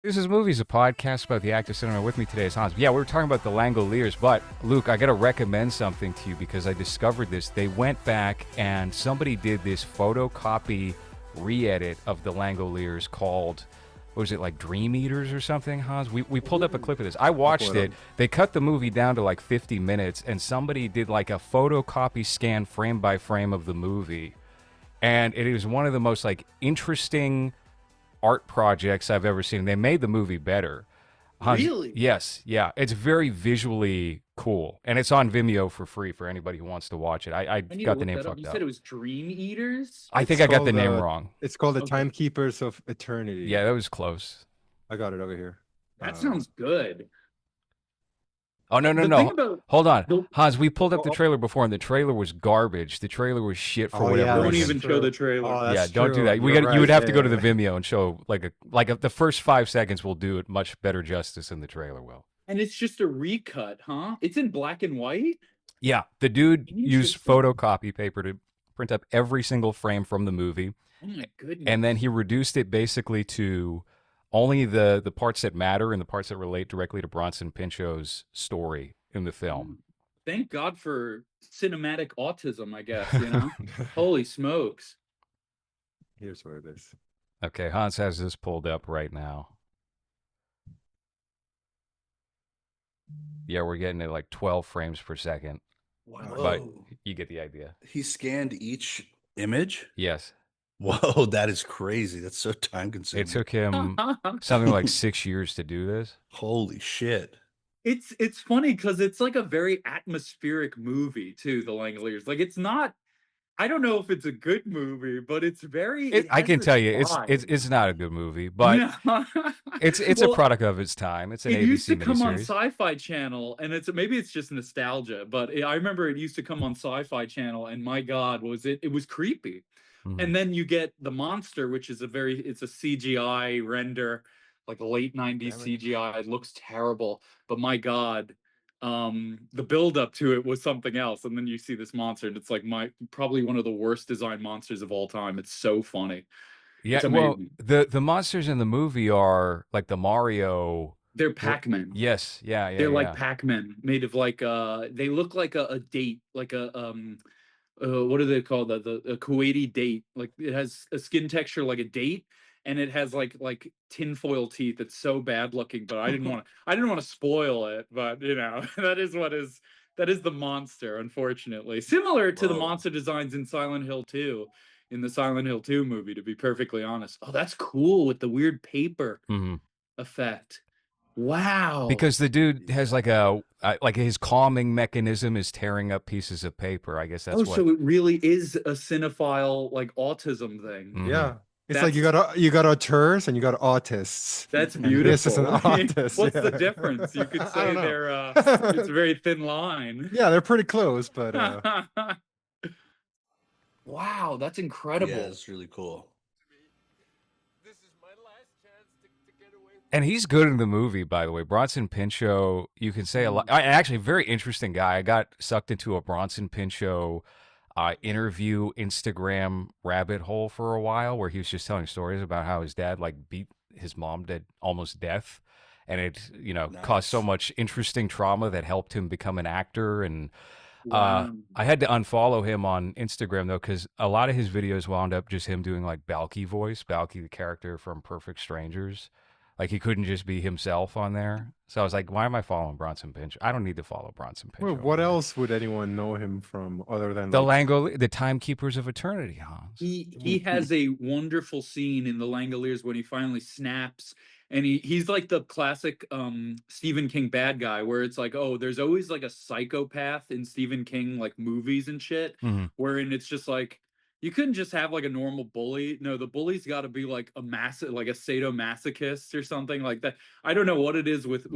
This is Movies, a podcast about the act of cinema. With me today is Hans. Yeah, we were talking about the Langoliers, but Luke, I got to recommend something to you because I discovered this. They went back and somebody did this photocopy re-edit of the Langoliers called, what was it, like Dream Eaters or something, Hans? We pulled up a clip of this. I I'll watched pull it it. up. They cut the movie down to like 50 minutes, and somebody did like a photocopy scan frame by frame of the movie. And it is one of the most like interesting art projects I've ever seen. They made the movie better. Hans, Really? yes, yeah, it's very visually cool, and it's on Vimeo for free for anybody who wants to watch it. I I need to got the look name that up. fucked You up. said it was Dream Eaters? I think It's I got the called name wrong. it's called the Okay. Timekeepers of Eternity. Yeah, that was close. I got it over here. That sounds good. Oh no no The thing no! about Hold on, the Hans. We pulled up Oh, the oh, trailer before, and the trailer was garbage. The trailer was shit for oh, whatever yeah, don't that's reason. even show the trailer. Oh, Yeah, that's don't do true. that. We You're got you would right. have to go to Yeah, the Vimeo and show the first 5 seconds will do it much better justice than the trailer will. And it's just a recut, huh? It's in black and white? Yeah, the dude used Interesting. photocopy paper to print up every single frame from the movie, Oh my goodness. and then he reduced it basically to only the parts that matter and the parts that relate directly to Bronson Pinchot's story in the film. Thank God for cinematic autism, I guess, you know? Holy smokes. Here's where it is. Okay, Hans has this pulled up right now. Yeah, we're getting it like 12 frames per second, Wow. but Whoa. you get the idea. He scanned each image? Yes, Whoa, that is crazy. That's so time it consuming. took him something like 6 years to do this. Holy shit. It's funny because it's like a very atmospheric movie too, The Langoliers. Like it's not, I don't know if it's a good movie, but it's very I has can this tell you, it's vibe. not a good movie, but Yeah. it's a Well, product of its time. It's an it used ABC to come on miniseries. Sci-Fi Channel, and maybe it's just nostalgia, but I remember it used to come on Sci-Fi Channel, and my God, it was creepy. Mhm. And then you get the monster, which is it's a CGI render, like a late 90s Damn it. CGI. It looks terrible, but my God, the build up to it was something else. And then you see this monster, and it's like probably one of the worst designed monsters of all time. It's so funny. Yeah, It's well, amazing. the monsters in the movie are like the Mario. They're Pac-Man. Yes, yeah, They're like yeah. Pac-Man, made of like they look like a date, like a what do they call that? A Kuwaiti date. Like it has a skin texture like a date, and it has like tinfoil teeth. It's so bad looking, but I didn't want to spoil it, but you know, that is the monster, unfortunately. Similar to the Whoa. monster designs in Silent Hill 2, in the Silent Hill 2 movie, to be perfectly honest. Oh, that's cool with the weird paper Hmm. effect. Wow. Because the dude has like Yeah. like his calming mechanism is tearing up pieces of paper. I guess that's Oh, what. so it really is a cinephile like autism thing. Mhm. Yeah. It's like you got auteurs and you got autists. That's And this is an beautiful. autist. What's the yeah. difference? You could I say don't know. they're it's a very thin line. Yeah, they're pretty close, but Wow, that's Yeah, incredible. it's really cool. And he's good in the movie, by the way. Bronson Pinchot, you can say a lot. Actually, a very interesting guy. I got sucked into a Bronson Pinchot interview Instagram rabbit hole for a while, where he was just telling stories about how his dad like beat his mom to almost death, and it caused so Nice. much interesting trauma that helped him become an actor. And Wow. I had to unfollow him on Instagram though, because a lot of his videos wound up just him doing like Balky voice, Balky the character from Perfect Strangers. Like he couldn't just be himself on there. So I was like, why am I following Bronson Pinchot? I don't need to follow Bronson well, Pinchot. what on there. else would anyone know him from other than The like the Timekeepers of Eternity, Hans. He has a wonderful scene in the Langoliers when he finally snaps, and he's like the classic Stephen King bad guy, where it's like, oh, there's always like a psychopath in Stephen King like movies and shit, Mhm. wherein it's just like you couldn't just have like a normal bully. No, the bully's got to be like like a sadomasochist or something like that. I don't know what it is with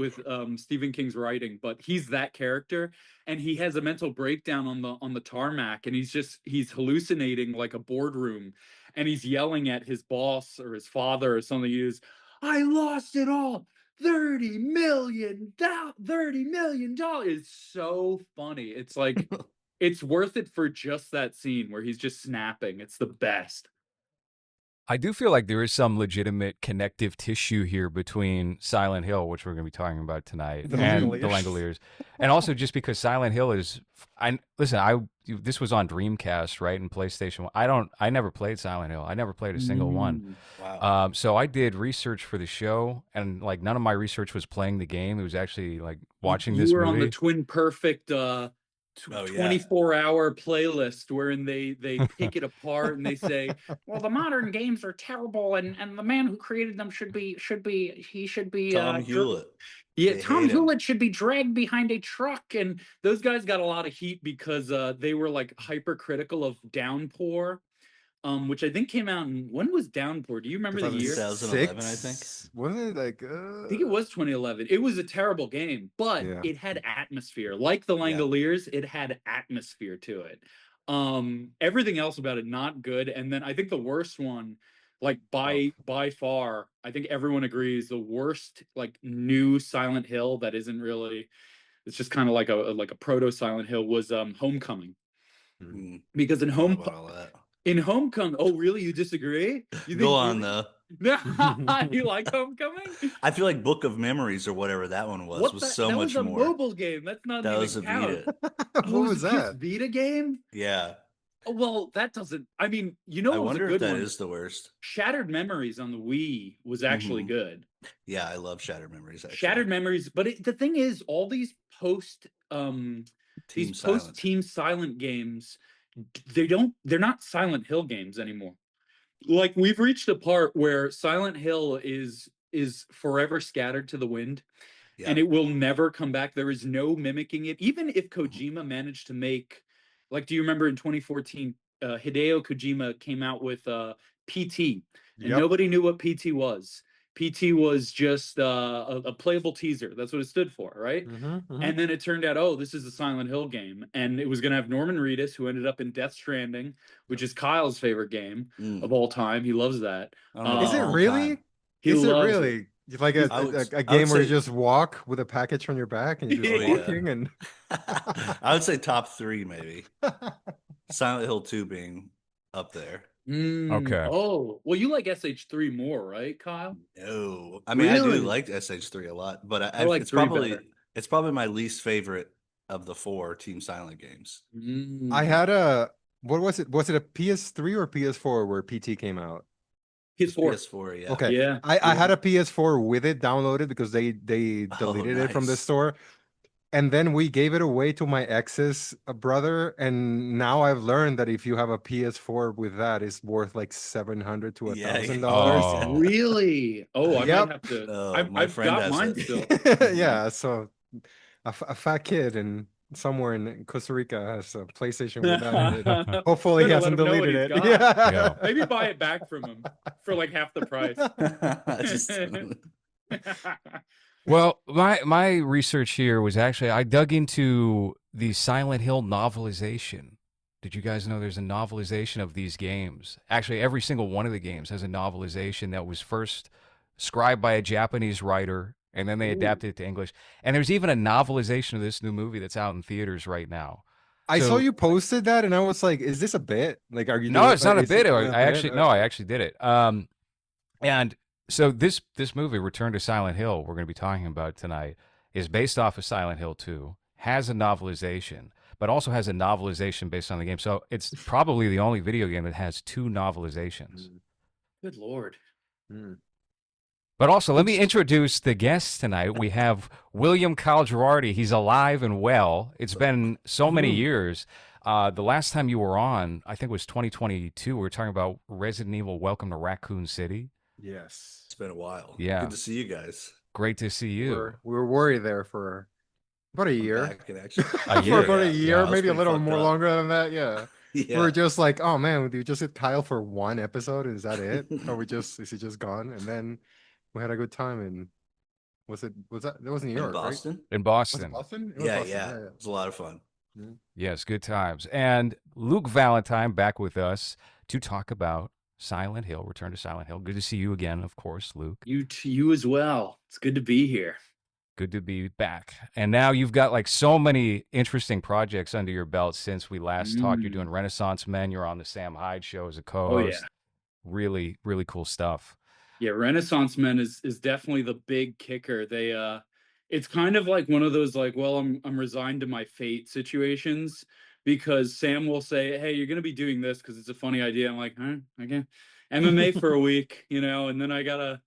Stephen King's writing, but he's that character, and he has a mental breakdown on the tarmac, and he's hallucinating like a boardroom, and he's yelling at his boss or his father or something. He is, I lost it all. $30 million. It's so funny. It's like it's worth it for just that scene where he's just snapping. It's the best. I do feel like there is some legitimate connective tissue here between Silent Hill, which we're going to be talking about tonight, The and the Langoliers. Langoliers, and also just because Silent Hill is. I listen. This was on Dreamcast, right, and PlayStation 1. I never played Silent Hill. I never played a single one. Mm. Wow. So I did research for the show, and like none of my research was playing the game. It was actually like watching You this were on the movie. Twin Perfect Oh, yeah. 24-hour playoff wherein they pick it apart and they say, well, the modern games are terrible and the man who created them should be Tom Hewlett. yeah, They Tom hate him. Hewlett should be dragged behind a truck. And those guys got a lot of heat because they were like hypercritical of Downpour, which I think came out in, when was Downpour? Do you remember the year? 2011, I think. Wasn't it like? I think it was 2011. It was a terrible game, but Yeah. it had atmosphere. Like the Langoliers, it had atmosphere to it. Everything else about it not good. And then I think the worst one, like by far, I think everyone agrees the worst like new Silent Hill that isn't really, it's just kind of like a proto Silent Hill was Homecoming. Mm, Because in I don't know about all that. Homecoming, oh really? You disagree? You Go on, though. You like Homecoming? I feel like Book of Memories or whatever that one was so that much was a more. mobile game. That's not That even was a count. Vita. What Oh, was it a PS that? Vita game? Yeah. Oh, well, that doesn't. I mean, you I know, what was wonder a good if that one? is the worst. Shattered Memories on the Wii was actually Mhm. good. Yeah, I love Shattered Memories. Actually. Shattered Memories, but the thing is, all these Team Silent. Team Silent games, they're not Silent Hill games anymore. Like we've reached a part where Silent Hill is forever scattered to the wind. Yeah. And it will never come back. There is no mimicking it. Even if Kojima managed to make, like, do you remember in 2014, Hideo Kojima came out with PT, and Yep. nobody knew what PT was. PT was just a playable teaser. That's what it stood for, right? And then it turned out, oh, this is a Silent Hill game, and it was going to have Norman Reedus, who ended up in Death Stranding, which is Kyle's favorite game of all time. He loves that. I don't know Is it about all really? time. He Is it loves really? It's like I would a say- game where you just walk with a package on your back and you're just Yeah. walking and I would say top 3 maybe. Silent Hill 2 being up there. Okay. Oh, well, you like SH3 more, right, Kyle? No, I mean I Really? do like SH3 a lot, but I like it's 3 probably better. my least favorite of the 4 Team Silent games. I had a what was it? Was it a PS3 or PS4 where PT came out? PS4. PS4, yeah. Okay. Yeah. I had a PS4 with it downloaded because they Oh, deleted it from the nice. store. And then we gave it away to my ex's brother, and now I've learned that if you have a PS4 with that, it's worth like $700 to Yeah, yeah. $1,000. Oh. Really? Oh, I Yep. might have to. Oh, my I've friend got has mine it. still. Yeah, so a fat kid and somewhere in Costa Rica has a PlayStation with that in it. Hopefully he Better let hasn't him know what deleted he's it. got. Yeah. Maybe buy it back from him for like half the price. Just- Well, my research here was actually I dug into the Silent Hill novelization. Did you guys know there's a novelization of these games? Actually, every single one of the games has a novelization that was first scribed by a Japanese writer, and then they adapted it to English. And there's even a novelization of this new movie that's out in theaters right now. I So- saw you posted that and I was like, is this a bit? Like, are you No, doing it's not a is bit. it I a bit? actually no, I actually did it. And so this movie, Return to Silent Hill, we're going to be talking about tonight, is based off of Silent Hill 2, has a novelization, but also has a novelization based on the game. So it's probably the only video game that has 2 novelizations. Good Lord. But also, let me introduce the guests tonight. We have William Kyle Girardi. He's alive and well. It's been so many years. The last time you were on, I think it was 2022. We were talking about Resident Evil Welcome to Raccoon City. Yes. It's been a while. Yeah. Good to see you guys. Great to see you. We were worried there for about a I'm year. back in action. A For year, about a Yeah, year, I was maybe a pretty little fucked more up. longer than that. Yeah. Yeah. We were just like, oh man, do you just hit Kyle for one episode? Is that it? Or is he just gone? And then we had a good time in was that was New in York, right? Boston. In Was Boston. it Boston? It was Yeah, Boston, yeah. It was a lot of fun. Yes, good times. And Luke Valentine back with us to talk about Silent Hill, Return to Silent Hill. Good to see you again, of course, Luke. You as well. It's good to be here. Good to be back. And now you've got like so many interesting projects under your belt since we last talked. You're doing Renaissance Men. You're on the Sam Hyde show as a co-host. Oh, yeah. Really, really cool stuff. Yeah, Renaissance Men is definitely the big kicker. It's kind of like one of those like, well, I'm resigned to my fate situations because Sam will say, "Hey, you're gonna be doing this because it's a funny idea." I'm like, huh, okay, MMA for a week, and then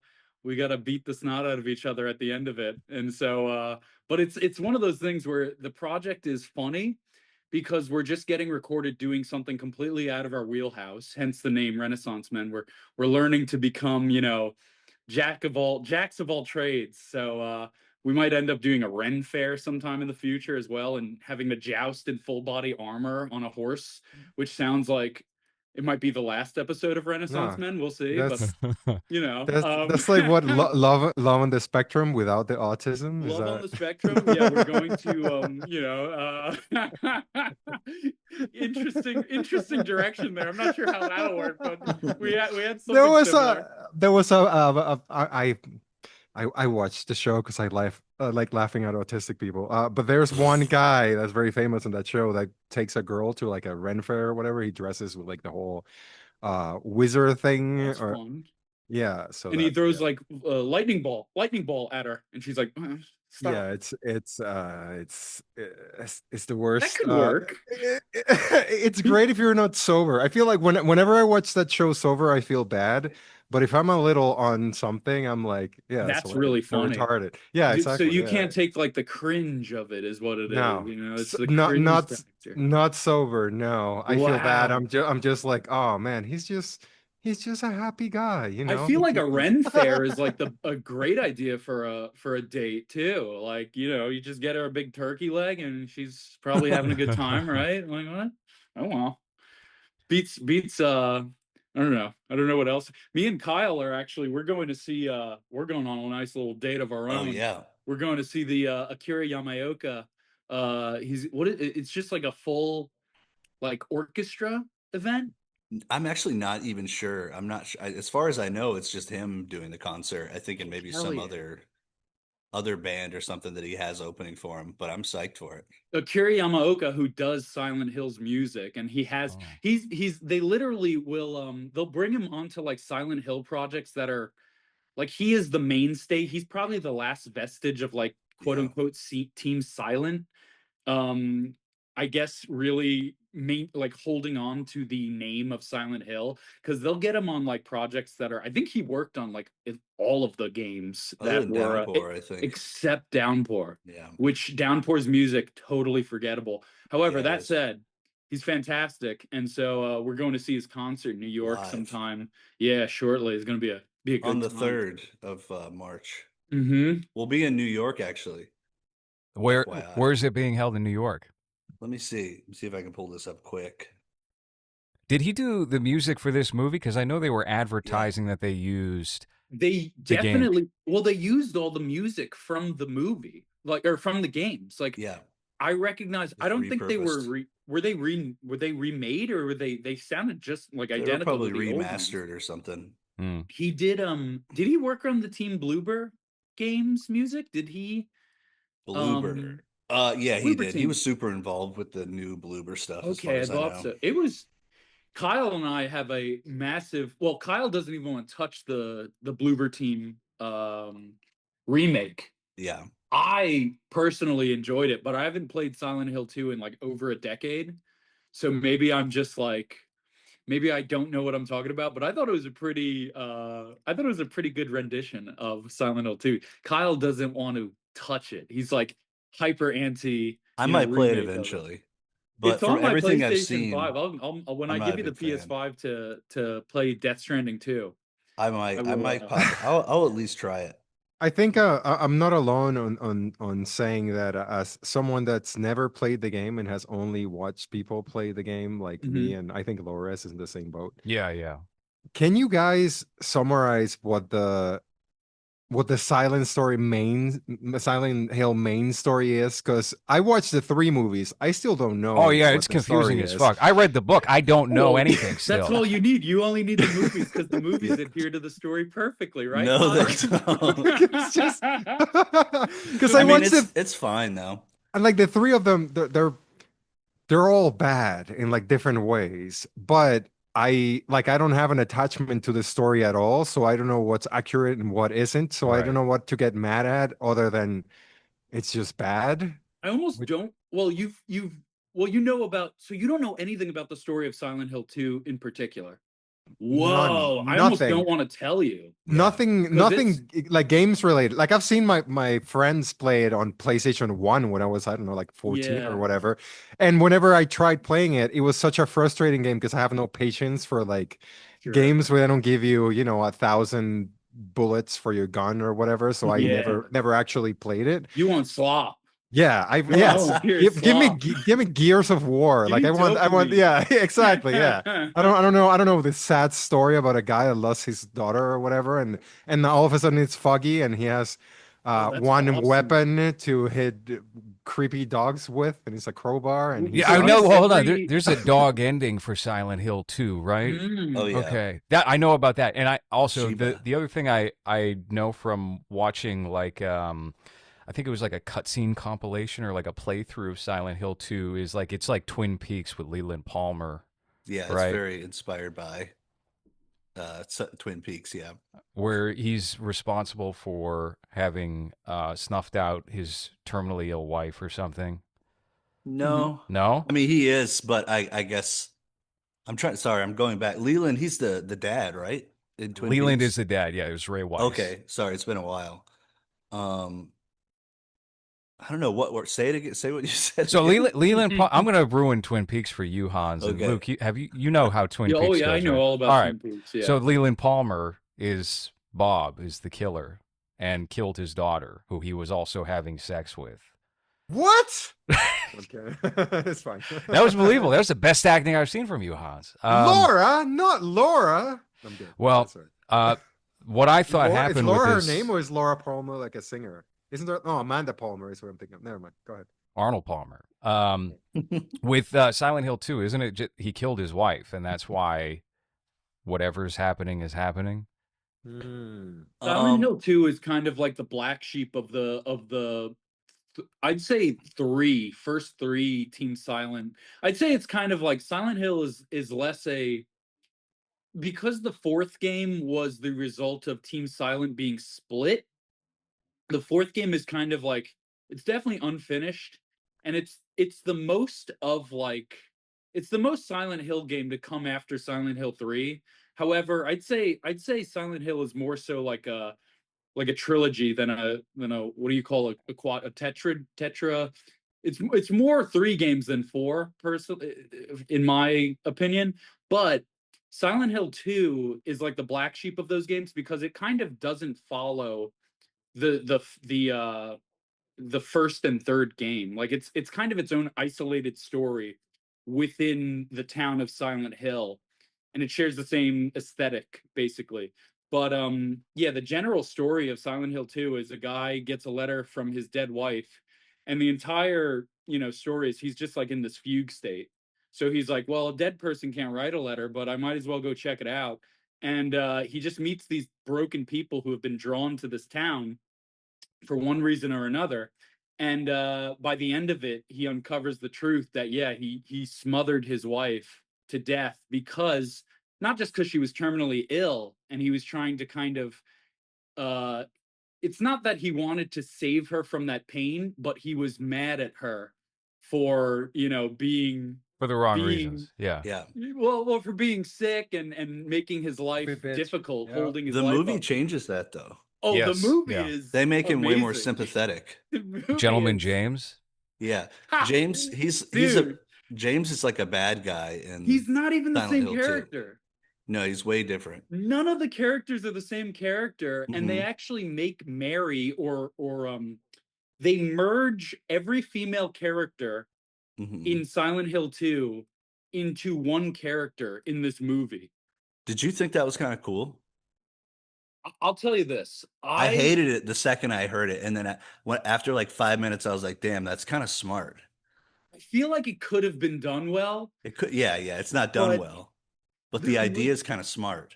we gotta beat the snot out of each other at the end of it. And so, but it's one of those things where the project is funny because we're just getting recorded doing something completely out of our wheelhouse, hence the name Renaissance Men. We're learning to become, jacks of all trades. So we might end up doing a Ren fair sometime in the future as well, and having a joust in full body armor on a horse, which sounds like it might be the last episode of Renaissance No, Men. We'll see, but that's you know, that's like what love on the spectrum without the autism. Is Love on that? the Spectrum. Yeah, we're going to interesting direction there. I'm not sure how that'll work, but we had There something was similar. I watched the show because I like laughing at autistic people. But there's one guy that's very famous in that show that takes a girl to like a Ren fair or whatever. He dresses with like the whole wizard thing, That's or fun. yeah. So And he that's throws yeah. like lightning ball at her, and she's like, "Stop." Yeah, it's the That worst. could work. It's great if you're not sober. I feel like whenever I watch that show sober, I feel bad. But if I'm a little on something, I'm like, yeah, it's That's hilarious. really They're funny. retarded. Yeah, So exactly. you Yeah. can't take like the cringe of it, is what it is. No, It's the not cringe not factor. not sober. No, I feel bad. Wow. I'm just like, oh man, he's just a happy guy, you I know. feel like a Ren fair is like a great idea for a date too. Like, you just get her a big turkey leg and she's probably having a good time, right? Like what? Oh well. Beats I don't know. I don't know what else. Me and Kyle are actually we're going on a nice little date of our Oh own. yeah. We're going to see the Akira Yamaoka. It's just like a full like orchestra event. I'm actually not even sure. I'm not sure. As far as I know, it's just him doing the concert. I think, and maybe Hell some yeah. other band or something that he has opening for him. But I'm psyched for it. Akira Yamaoka, who does Silent Hill's music, and Oh. they literally will they'll bring him onto like Silent Hill projects that are like he is the mainstay. He's probably the last vestige of like quote Yeah. unquote Team Silent. um I guess really like holding on to the name of Silent Hill, because they'll get him on like projects that are, I think he worked on like all of the games Other that than were Downpour, I think. except Downpour, Yeah. which Downpour's music totally forgettable. However, Yeah, it that is. said, he's fantastic, and so we're going to see his concert in New York Live sometime. Yeah, shortly. It's going to be a on good the time. 3rd of March. Mm-hmm. We'll be in New York actually. Where FYI. where is it being held in New York? Let me see. Let me see if I can pull this up quick. Did he do the music for this movie? Because I know they were Yeah. advertising that they used They the game. definitely, well, they used all the music from the movie, like, or from the games. Like, Yeah. I recognize. I Just don't think they were repurposed. were they remade, or they sounded just like They were identical to probably the old ones. remastered or something. Hmm. He did he work on the Team Bloober games music? Did he Bloober. Yeah, he Bloober did. He Team? was super involved with the new Bloober stuff, as far Okay, I as I thought know. so. It was Kyle and I have a massive. Well, Kyle doesn't even want to touch the Bloober Team remake. Yeah. I personally enjoyed it, but I haven't played Silent Hill 2 in like over a decade. So maybe I'm just like, maybe I don't know what I'm talking about, but I thought it was a pretty good rendition of Silent Hill 2. Kyle doesn't want to touch it. He's like hyper anti, I might play it remake of it. eventually. It's But from on my everything I've PlayStation 5. seen, When I'm I not a give you the big fan. PS5 to play Death Stranding 2, I I will might pop it. I'll at least try it. I think I'm not alone on saying that as someone that's never played the game and has only watched people play the game, like me, Mhm. and I think LowRes is in the same boat. Yeah, yeah. Can you guys summarize what the Silent Hill main story is? Because I watched the three movies. I still don't Oh know yeah, what it's the confusing story as is. fuck. I read the book. I don't know Well, anything that's still. all you need. You only need the movies because the movies Yeah. adhere to the story perfectly, right? No, Kyle? they don't. It's just because I I mean, watched it, it's fine though. and like the three of them, they're all bad in like different ways, but I don't have an attachment to the story at all, so I don't know what's accurate and what isn't. So I don't Right. know what to get mad at other than it's just bad. I almost Which- don't. Well, well, you know about, so you don't know anything about the story of Silent Hill 2 in particular. None, Whoa, I almost nothing. don't want to tell you Nothing, because it's nothing like games related. Like I've seen my friends play it on PlayStation 1 when I was, I don't know, like 14 or yeah, whatever. And whenever I tried playing it, it was such a frustrating game because I have no patience for like sure, games where they don't give you, 1,000 bullets for your gun or whatever. So I yeah. never actually played it. You want slop? Yeah, I I yes. want pure Give me slop. give me Gears of War. Give Like me I want dopamine. yeah, exactly, yeah. I don't know this sad story about a guy that lost his daughter or whatever and all of a sudden it's foggy and he has Oh, that's one awesome. weapon to hit creepy dogs with and it's a crowbar and Yeah, he's I So know. has Well, hold on. every There's a dog ending for Silent Hill 2, right? Oh mm, yeah, Okay, that I know about that, and I also the Sheba. the other thing I know from watching like I think it was like a cutscene compilation or like a playthrough of Silent Hill 2 is like it's like Twin Peaks with Leland Palmer, Yeah, it's right? very inspired by Twin Peaks. Yeah. Where he's responsible for having snuffed out his terminally ill wife or something. mhm. No, No, I mean he is, but I guess I'm trying. Sorry, I'm going back. Leland, he's the dad, right? In Twin Leland is Peaks. the dad. Yeah, it was Ray Weiss. Okay, sorry, it's been a while. Um, I don't know what. Say it again. Say what you said So again. I'm going to ruin Twin Peaks for you, Hans and Okay. Luke. You know how Twin Yeah, oh Peaks yeah, I goes, know right? all about All right. Twin Peaks. Yeah. So Leland Palmer is Bob, is the killer, and killed his daughter, who he was also having sex with. what? Okay. It's fine. That was believable. That was the best acting I've seen from you, Hans. Laura, not Laura. I'm good. Well, That's right. uh, what I thought Laura, is happened with Laura her name this or is Laura Palmer like a singer? Isn't there? Oh, Amanda Palmer is what I'm thinking of. Never mind. Go ahead. Arnold Palmer, with Silent Hill 2, isn't it? He killed his wife, and that's why whatever's happening is happening. Hmm. Silent Um, Hill 2 is kind of like the black sheep of I'd say first three Team Silent. I'd say it's kind of like Silent Hill is less a, because the fourth game was the result of Team Silent being split. The fourth game is kind of like, it's definitely unfinished, and it's the most of like, it's the most Silent Hill game to come after Silent Hill 3. However, I'd say Silent Hill is more so like a trilogy than a what do you call a tetra. It's more three games than four, personally, in my opinion. But Silent Hill 2 is like the black sheep of those games because it kind of doesn't follow the first and third game. Like it's kind of its own isolated story within the town of Silent Hill, and it shares the same aesthetic basically. But yeah, the general story of Silent Hill 2 is a guy gets a letter from his dead wife, and the entire, story is he's just like in this fugue state. So he's like, well, a dead person can't write a letter, but I might as well go check it out. And he just meets these broken people who have been drawn to this town for one reason or another. And by the end of it, he uncovers the truth that yeah, he smothered his wife to death because, not just because she was terminally ill, and he was trying to kind of uh it's not that he wanted to save her from that pain, but he was mad at her for, being For the wrong being reasons. Yeah. yeah. well, for being sick and making his Be life bitch. difficult, Yeah. holding his The life movie up. changes that though. Oh, the Yes. movie Yeah. is They make him way more amazing. sympathetic. The movie Gentleman is James. Yeah. ha, James, he's a dude. James is like a bad guy in He's not even the Silent same Hill 2. character. No, he's way different. None of the characters are the same character, and they Hmm. actually make Mary or they merge every female character Hmm. in Silent Hill 2 into one character in this movie. Did you think that was kind of cool? I'll tell you this. I I hated it the second I heard it, and then after like 5 minutes, I was like, "Damn, that's kind of smart." feel like it could have been done well, It could, yeah. It's not done but well, but the the idea is kind of smart.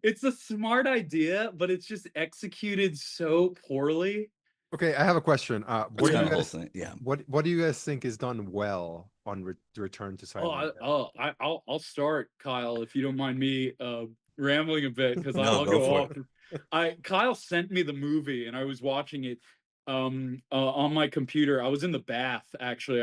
it's a smart idea, but it's just executed so poorly. Okay, I have a question. That's What do kind you of the whole guys thing. Yeah. what do you guys think is done well on Return to Silent Hill? I'll start, Kyle, if you don't mind me rambling a bit, because No, I'll go go for off. Kyle sent me the movie and I was watching it on my computer. I was in the bath, actually.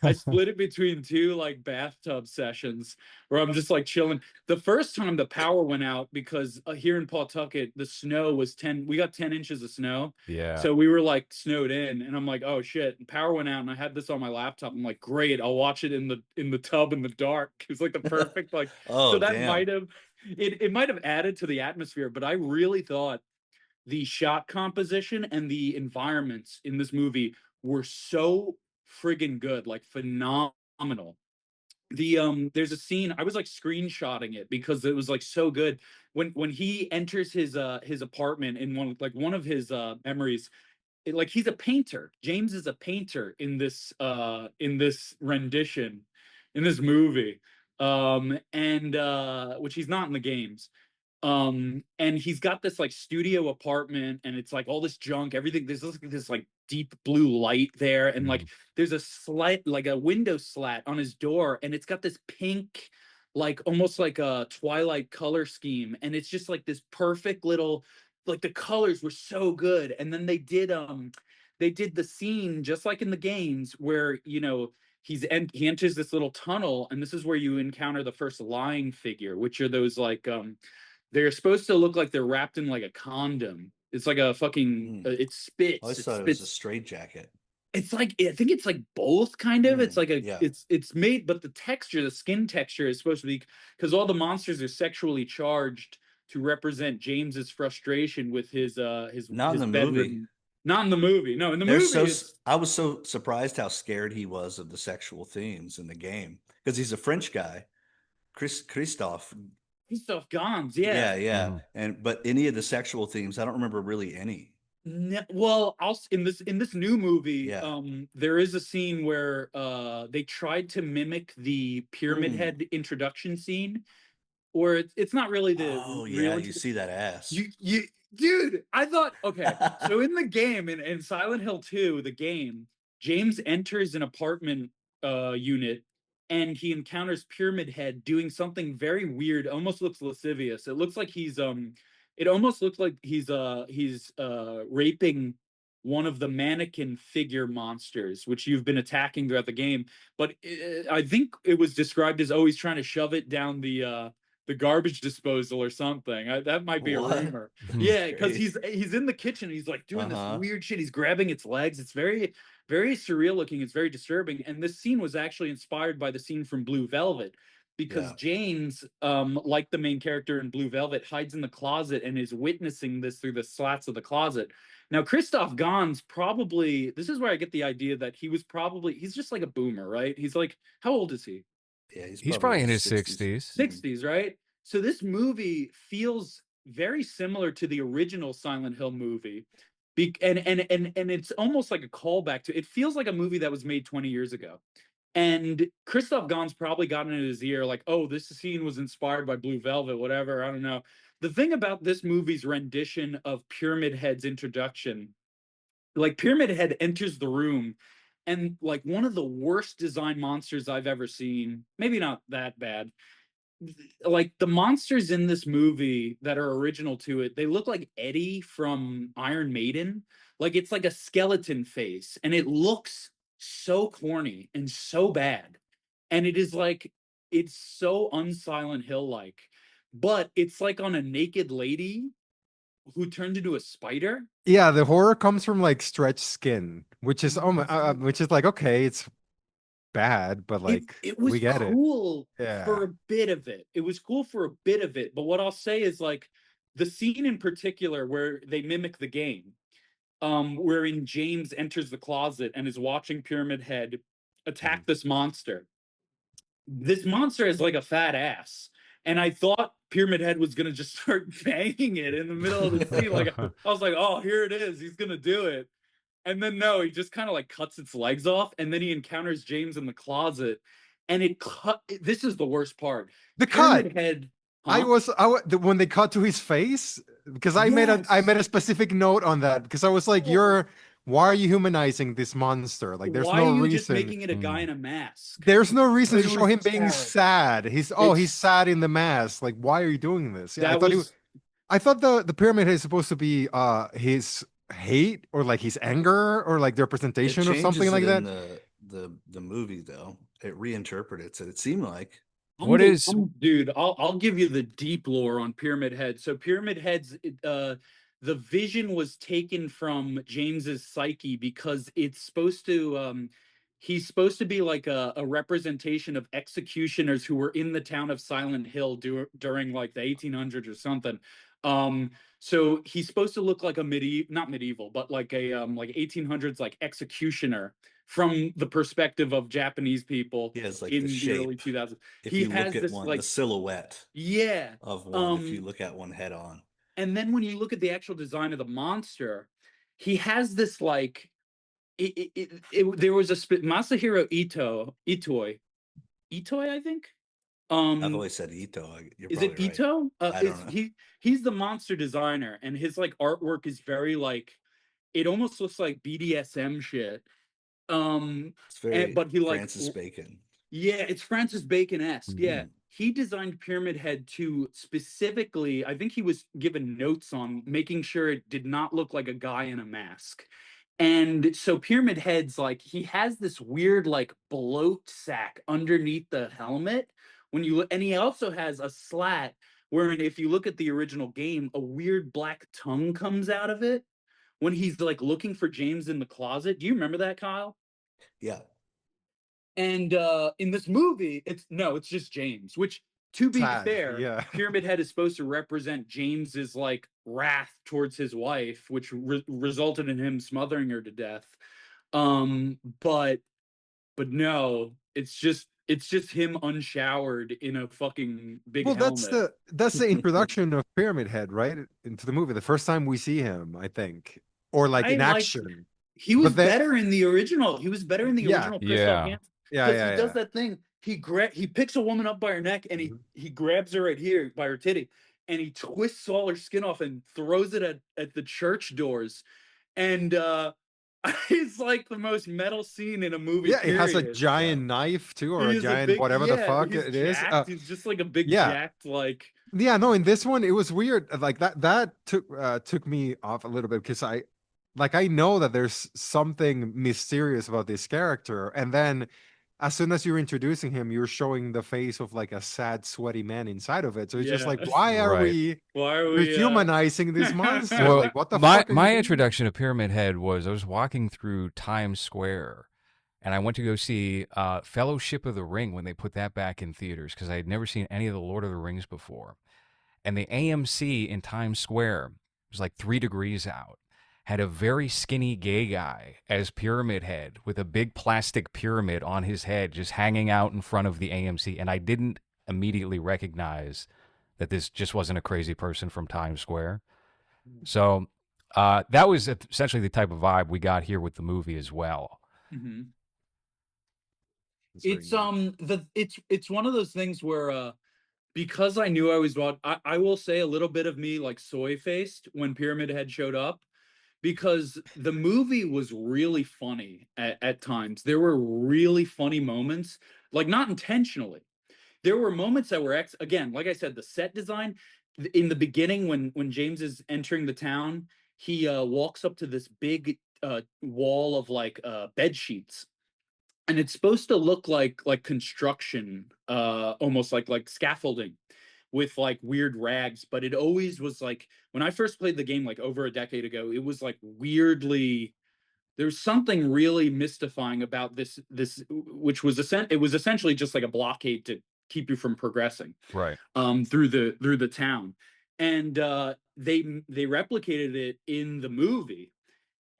I split it between two like bathtub sessions where I'm just like chilling. The first time the power went out because here in Pawtucket the snow was 10. We got 10 inches of snow. Yeah. So we were like snowed in, and I'm like, oh shit, and power went out, and I had this on my laptop. I'm like, great, I'll watch it in the tub in the dark. It's like the perfect like. So Oh, that damn. it might have added to the atmosphere, but I really thought the shot composition and the environments in this movie were so friggin' good, like phenomenal. There's a scene I was like screenshotting it because it was like so good when he enters his apartment in one of his memories. Like he's a painter. James is a painter in this rendition, in this movie, and which he's not in the games. And he's got this like studio apartment, and it's like all this junk, everything. There's this like deep blue light there, and like there's a slight like a window slat on his door, and it's got this pink, like almost like a Twilight color scheme, and it's just like this perfect little, like the colors were so good. And then they did the scene just like in the games where he enters this little tunnel, and this is where you encounter the first lying figure, which are those like they're supposed to look like they're wrapped in like a condom. It's like a fucking it I spits. always It thought it was a spits. straitjacket. It's like I think it's like both kind of. It's like a Yeah. it's made, but the texture, the skin texture is supposed to be, because all the monsters are sexually charged to represent James's frustration with Not in his the movie. bedroom. Not in the movie. No, in the movie it's I was so surprised how scared he was of the sexual themes in the game because he's a French guy, Christophe. Christoph Gans. Yeah, Yeah. yeah. But any of the sexual themes, I don't remember really any. No, well, in this new movie, Yeah. there is a scene where they tried to mimic the Pyramid Head introduction scene, or it's not really the Oh yeah, real. you see that ass. You dude, I thought, okay, so in the game, in Silent Hill 2, the game, James enters an apartment unit, and he encounters Pyramid Head doing something very weird, almost looks lascivious. It almost looks like he's raping one of the mannequin figure monsters, which you've been attacking throughout the game. But I think it was described as, oh, he's trying to shove it down the garbage disposal or something. That might be a What? rumor. Yeah, because Great. he's in the kitchen. He's like doing this Uh-huh. weird shit. He's grabbing its legs. It's very, very surreal looking. It's very disturbing. And this scene was actually inspired by the scene from Blue Velvet, because Yeah. James, like the main character in Blue Velvet, hides in the closet and is witnessing this through the slats of the closet. Now, Christoph Gans probably, this is where I get the idea that he's just like a boomer, right? He's like, how old is he? Yeah, He's probably in his 60s. 60s. 60s, right? So this movie feels very similar to the original Silent Hill movie. And it's almost like a callback to, it feels like a movie that was made 20 years ago. And Christoph Gans probably got in his ear like, oh, this scene was inspired by Blue Velvet, whatever. I don't know. The thing about this movie's rendition of Pyramid Head's introduction, like Pyramid Head enters the room, and like one of the worst design monsters I've ever seen, maybe not that bad, like the monsters in this movie that are original to it, they look like Eddie from Iron Maiden. Like it's like a skeleton face, and it looks so corny and so bad. And it is like, it's so unSilent Hill like, but it's like on a naked lady who turned into a spider. Yeah, the horror comes from like stretched skin, which is which is like okay, it's bad, but like It we was get it. cool Yeah. for a bit of it. It was cool for a bit of it. But what I'll say is like the scene in particular where they mimic the game, wherein James enters the closet and is watching Pyramid Head attack this monster. This monster is like a fat ass. And I thought Pyramid Head was gonna just start banging it in the middle of the scene. Like I was like, oh, here it is. He's gonna do it. And then no, he just kind of like cuts its legs off, and then he encounters James in the closet, and this is the worst part. The cut. Pyramid Head, I huh? was when they cut to his face. because I made Yes. a specific note on that because I was like, Oh, why are you humanizing this monster? Like, there's why are no you just reason. making it a guy in a mask? There's no reason It to show was him being terrible. sad. He's It's sad in the mask. Like, why are you doing this? Yeah, that was I thought the pyramid head is supposed to be his hate or like his anger or like the It representation of something changes it like in that. the movie though. It reinterprets it. It seemed like What is dude. I'll give you the deep lore on Pyramid Head. So Pyramid Head's the vision was taken from James's psyche because it's supposed to he's supposed to be like a representation of executioners who were in the town of Silent Hill during like the 1800s or something. So he's supposed to look like a not medieval, but like a like 1800s like executioner from the perspective of Japanese people he has like the in the early shape. 2000s. If He you look has at this one, the like silhouette yeah. of one, if you Um look at one head on. and then when you look at the actual design of the monster, he has this like there was a Masahiro Itoi, I think. I've Um always said Ito. You're is it probably right. Ito? I Is don't know. he's the monster designer and his like artwork is very like it almost looks like BDSM shit. It's very But he like Francis Bacon. yeah, it's Francis Bacon-esque. Yeah. Hmm. He designed Pyramid Head to specifically, I think he was given notes on making sure it did not look like a guy in a mask. And so Pyramid Head's like he has this weird like bloat sack underneath the helmet when you look, and he also has a slat wherein if you look at the original game, a weird black tongue comes out of it when he's like looking for James in the closet. Do you remember that, Kyle? Yeah. And in this movie, it's just James, which to be Sad. fair, Yeah. Pyramid Head is supposed to represent James's like wrath towards his wife, which resulted in him smothering her to death. Um, but but no, it's just him unshowered in a fucking big Well, helmet. that's the introduction of Pyramid Head, right? Into the movie. The first time we see him, I think. Or like I in liked action. he was But then better in the original. He was better in the yeah, original Christoph yeah. Gans yeah, because he yeah, does yeah. that thing. He picks a woman up by her neck and Mhm. he grabs her right here by her titty and he twists all her skin off and throws it at the church doors. And it's like the most metal scene in a movie, Yeah, it has a period. Yeah. giant knife too, or He a is a giant big whatever the yeah, fuck he's it is. jacked. He's just like a big Yeah. jacked like Yeah, no, in this one it was weird. Like that took me off a little bit because I know that there's something mysterious about this character, and then as soon as you're introducing him, you're showing the face of like a sad, sweaty man inside of it. So it's just yeah. like, why are Right. we Why are we dehumanizing this monster? Well, Like, what the my fuck are you my doing? introduction to Pyramid Head was I was walking through Times Square, and I went to go see Fellowship of the Ring when they put that back in theaters because I had never seen any of the Lord of the Rings before. And the AMC in Times Square was like 3 degrees out. Had a very skinny gay guy as Pyramid Head with a big plastic pyramid on his head just hanging out in front of the AMC. And I didn't immediately recognize that this just wasn't a crazy person from Times Square. So that was essentially the type of vibe we got here with the movie as well. Mhm. It's very neat. It's one of those things where because I knew I was I will say a little bit of me like soy faced when Pyramid Head showed up because the movie was really funny at times. There were really funny moments, like not intentionally. There were moments that were again, like I said, the set design in the beginning when James is entering the town, he walks up to this big wall of like bed sheets and it's supposed to look like construction almost like scaffolding with like weird rags, but it always was like when I first played the game like over a decade ago, it was like weirdly there's something really mystifying about this which was it was essentially just like a blockade to keep you from progressing Right. through the town. And they replicated it in the movie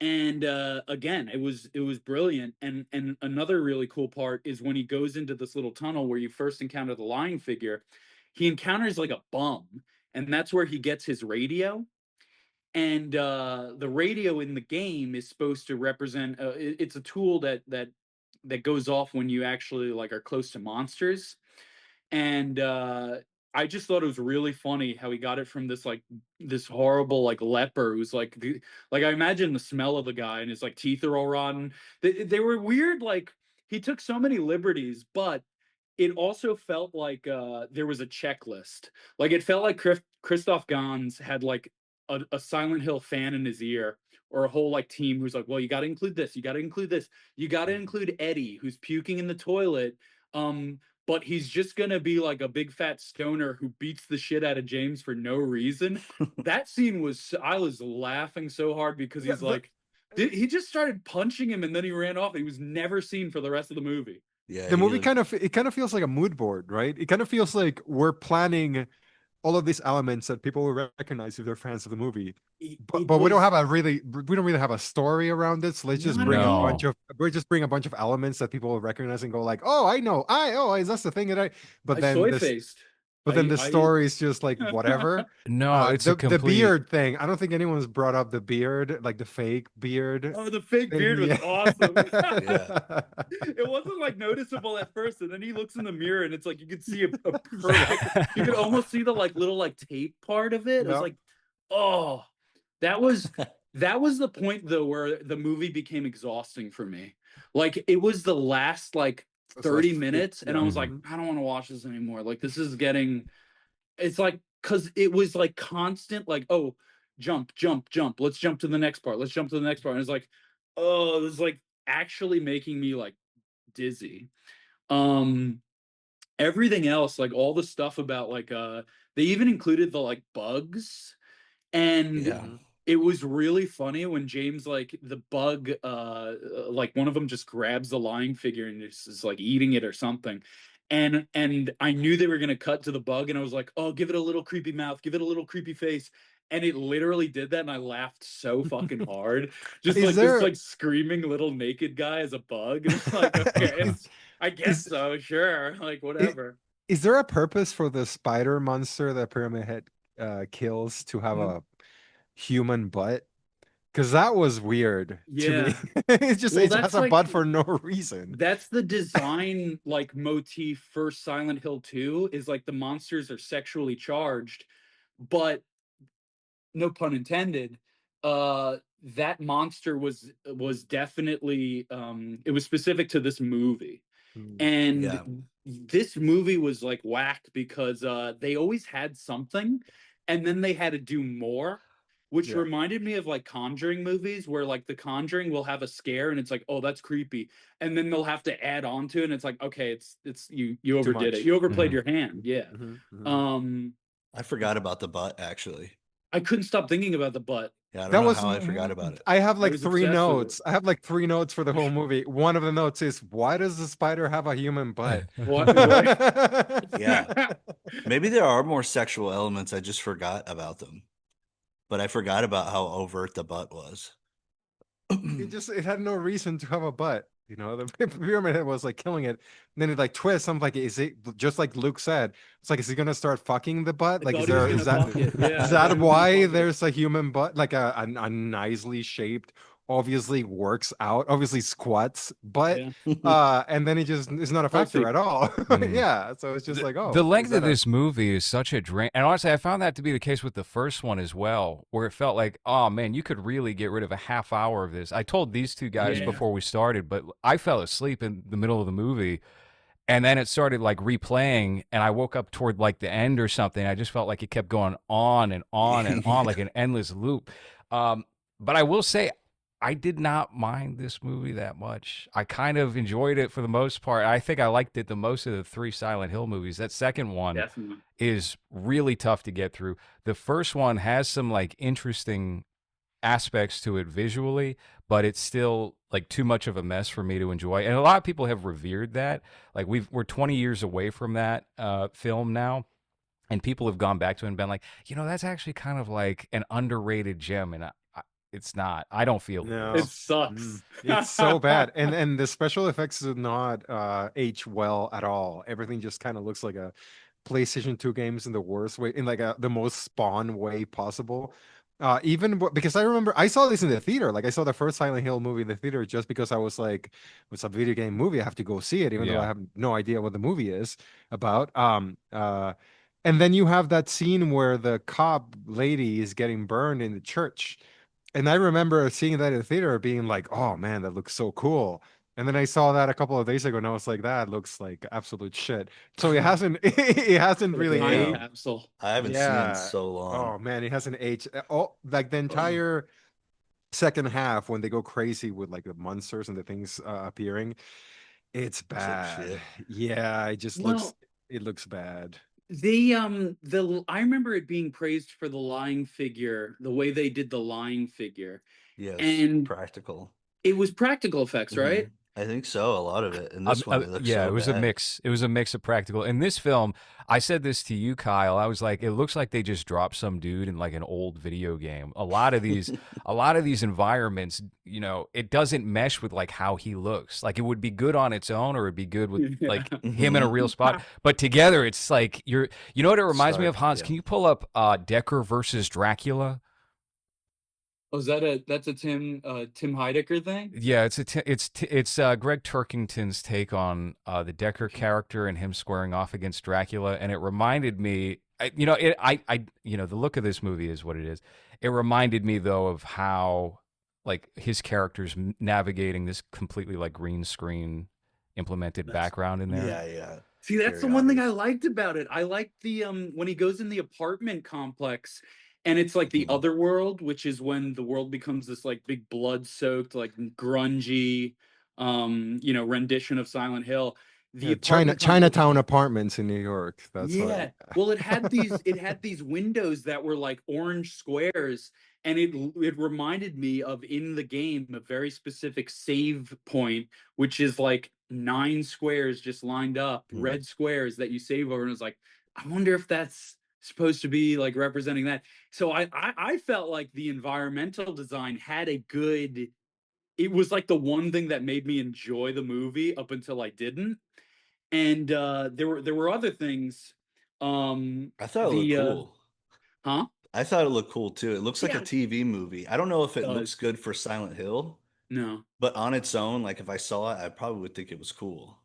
and again it was brilliant. And another really cool part is when he goes into this little tunnel where you first encounter the lying figure, he encounters like a bum, and that's where he gets his radio. And the radio in the game is supposed to represent it's a tool that goes off when you actually like are close to monsters. And I just thought it was really funny how he got it from this horrible like leper who's like I imagine the smell of the guy and his like teeth are all rotten. They were weird. Like he took so many liberties, but it also felt like there was a checklist. Like it felt like Christoph Gans had like a Silent Hill fan in his ear, or a whole like team who's like, well, you got to include this, you got to include this, you got to include Eddie who's puking in the toilet. But he's just gonna be like a big fat stoner who beats the shit out of James for no reason. That scene was, I was laughing so hard because Yeah, he's like, he just started punching him and then he ran off. He was never seen for the rest of the movie. Yeah, the he movie looked. kind of feels like a mood board, right? It kind of feels like we're planning all of these elements that people will recognize if they're fans of the movie. It But we don't was have we don't really have a story around this. So let's just not at bring a all. bunch No. of we just bring a bunch of elements that people will recognize and go like, oh, I know, that's the thing that I. But I then soy this faced. But then the I story is just like whatever. No, it's a The complete. beard thing. I don't think anyone's brought up the beard, like the fake beard Oh, the fake thing. beard was Yeah. awesome. Yeah. It wasn't like noticeable at first, and then he looks in the mirror, and it's like you could see a perfect. You could almost see the like little like tape part of it. It was Yep. like, oh, that was that was the point though where the movie became exhausting for me. Like it was the last like It's like 30 minutes, and yeah. I was like, Mhm. I don't want to watch this anymore. Like this is getting. It's like because it was like constant, like, oh, jump, jump, jump. Let's jump to the next part. Let's jump to the next part. And it's like, oh, this is like actually making me like dizzy. Um, Everything else, like all the stuff about like they even included the like bugs, and Yeah. Mhm. it was really funny when James like the bug like one of them just grabs the lying figure and is like eating it or something. And I knew they were gonna cut to the bug, and I was like, oh, give it a little creepy mouth, give it a little creepy face. And it literally did that, and I laughed so fucking hard. Just Is like this there like screaming little naked guy as a bug. And it's like, okay, is I guess is so, sure. Like i- whatever. is there a purpose for the spider monster that Pyramid Head kills to have Mhm. a human butt? Because that was weird to me. Yeah. It's just Well, it has that's a like butt for no reason. that's the design like motif for Silent Hill 2 is like the monsters are sexually charged, but no pun intended, that monster was definitely it was specific to this movie. Mm. And Yeah. this movie was like whacked because they always had something and then they had to do more, which Yeah, reminded me of like Conjuring movies where like The Conjuring will have a scare and it's like, oh, that's creepy, and then they'll have to add on to it and it's like, okay, it's you too overdid it, much. you overplayed Mhm. your hand. Yeah. Hmm. um I forgot about the butt actually. I couldn't stop thinking about the butt. Yeah, I don't That know was how I forgot about it. I have I like was three obsessed with it. notes. I have like three notes for the whole movie. One of the notes is why does the spider have a human butt? What? Yeah. Maybe there are more sexual elements. I just forgot about them. But I forgot about how overt the butt was. It had no reason to have a butt. You know, the pyramid head was like killing it. And then it like twists. I'm like, is it just like Luke said? It's like, is he gonna start fucking the butt? I Like, thought he was gonna is that fuck it. Yeah, is I thought that he was gonna why fuck it. there's a human butt? Like a nicely shaped, obviously works out, obviously squats butt. Yeah. And then it just is not a factor Healthy. at all. Mm. Yeah. So it's just like, The oh, is length of that a this movie is such a drain. And honestly, I found that to be the case with the first one as well, where it felt like, oh man, you could really get rid of a half hour of this. I told these two guys Yeah. before we started, but I fell asleep in the middle of the movie. And then it started like replaying, and I woke up toward like the end or something. I just felt like it kept going on and on and on, like Yeah. an endless loop. But I will say, I did not mind this movie that much. I kind of enjoyed it for the most part. I think I liked it the most of the three Silent Hill movies. That second one Definitely. is really tough to get through. The first one has some like interesting aspects to it visually, but it's still like too much of a mess for me to enjoy. And a lot of people have revered that. Like we're 20 years away from that film now. And people have gone back to it and been like, that's actually kind of like an underrated gem. And it's not. I don't feel it no? It is. sucks. It's so bad, and the special effects do not age well at all. Everything just kind of looks like a PlayStation 2 games in the worst way, in like the most Spawn way possible. Because I remember I saw this in the theater. Like I saw the first Silent Hill movie in the theater just because I was like, it's a video game movie. I have to go see it, even though I Yeah. have no idea what the movie is about. And then you have that scene where the cop lady is getting burned in the church. And I remember seeing that in the theater being like, oh man, that looks so cool. And then I saw that a couple of days ago and I was like, that looks like absolute shit. So it hasn't it hasn't The really time Yeah, aged. capsule. I haven't seen it in Yeah. so long. Oh man, it hasn't aged. Oh, like the entire second half when they go crazy with like the monsters and the things appearing, it's It's like bad. shit. Yeah, Well, it looks bad. I remember it being praised for the lying figure, the way they did the lying figure, Yes, and practical. it was practical effects, Hmm. right? I think so. A lot of it. And this one, it looks Yeah, it so was a bad. mix. It was a mix of practical. In this film, I said this to you, Kyle. I was like, it looks like they just dropped some dude in like an old video game. A lot of these environments, you know, it doesn't mesh with like how he looks. Like it would be good on its own, or it'd be good with Yeah. like him in a Hmm. real spot. But together, it's like you know what it reminds me of, Stark. Hans? Yeah. Can you pull up Decker versus Dracula? Oh, is that that's a Tim Heidecker thing? Yeah, it's Greg Turkington's take on the Decker character and him squaring off against Dracula, and it reminded me, you know, the look of this movie is what it is. It reminded me though of how like his character's navigating this completely like green screen implemented That's background in there. Yeah. See, that's the Very one thing I obvious. liked about it. I liked the when he goes in the apartment complex and it's like the Mhm. other world, which is when the world becomes this like big blood-soaked, like grungy rendition of Silent Hill. The Yeah, apartment complex. Chinatown apartments in New York. That's what. Yeah. Well, it had these windows that were like orange squares, and it reminded me of in the game a very specific save point, which is like 9 squares just lined up, Mm. red squares that you save over. And it's like, I wonder if that's supposed to be like representing that. So I felt like the environmental design had a good. It was like the one thing that made me enjoy the movie up until I didn't. And there were other things. I thought it looked The cool. huh? I thought it looked cool too. It looks like a Yeah, it TV movie. I don't know if it looks does. good for Silent Hill, No. but on its own, like if I saw it, I probably would think it was cool.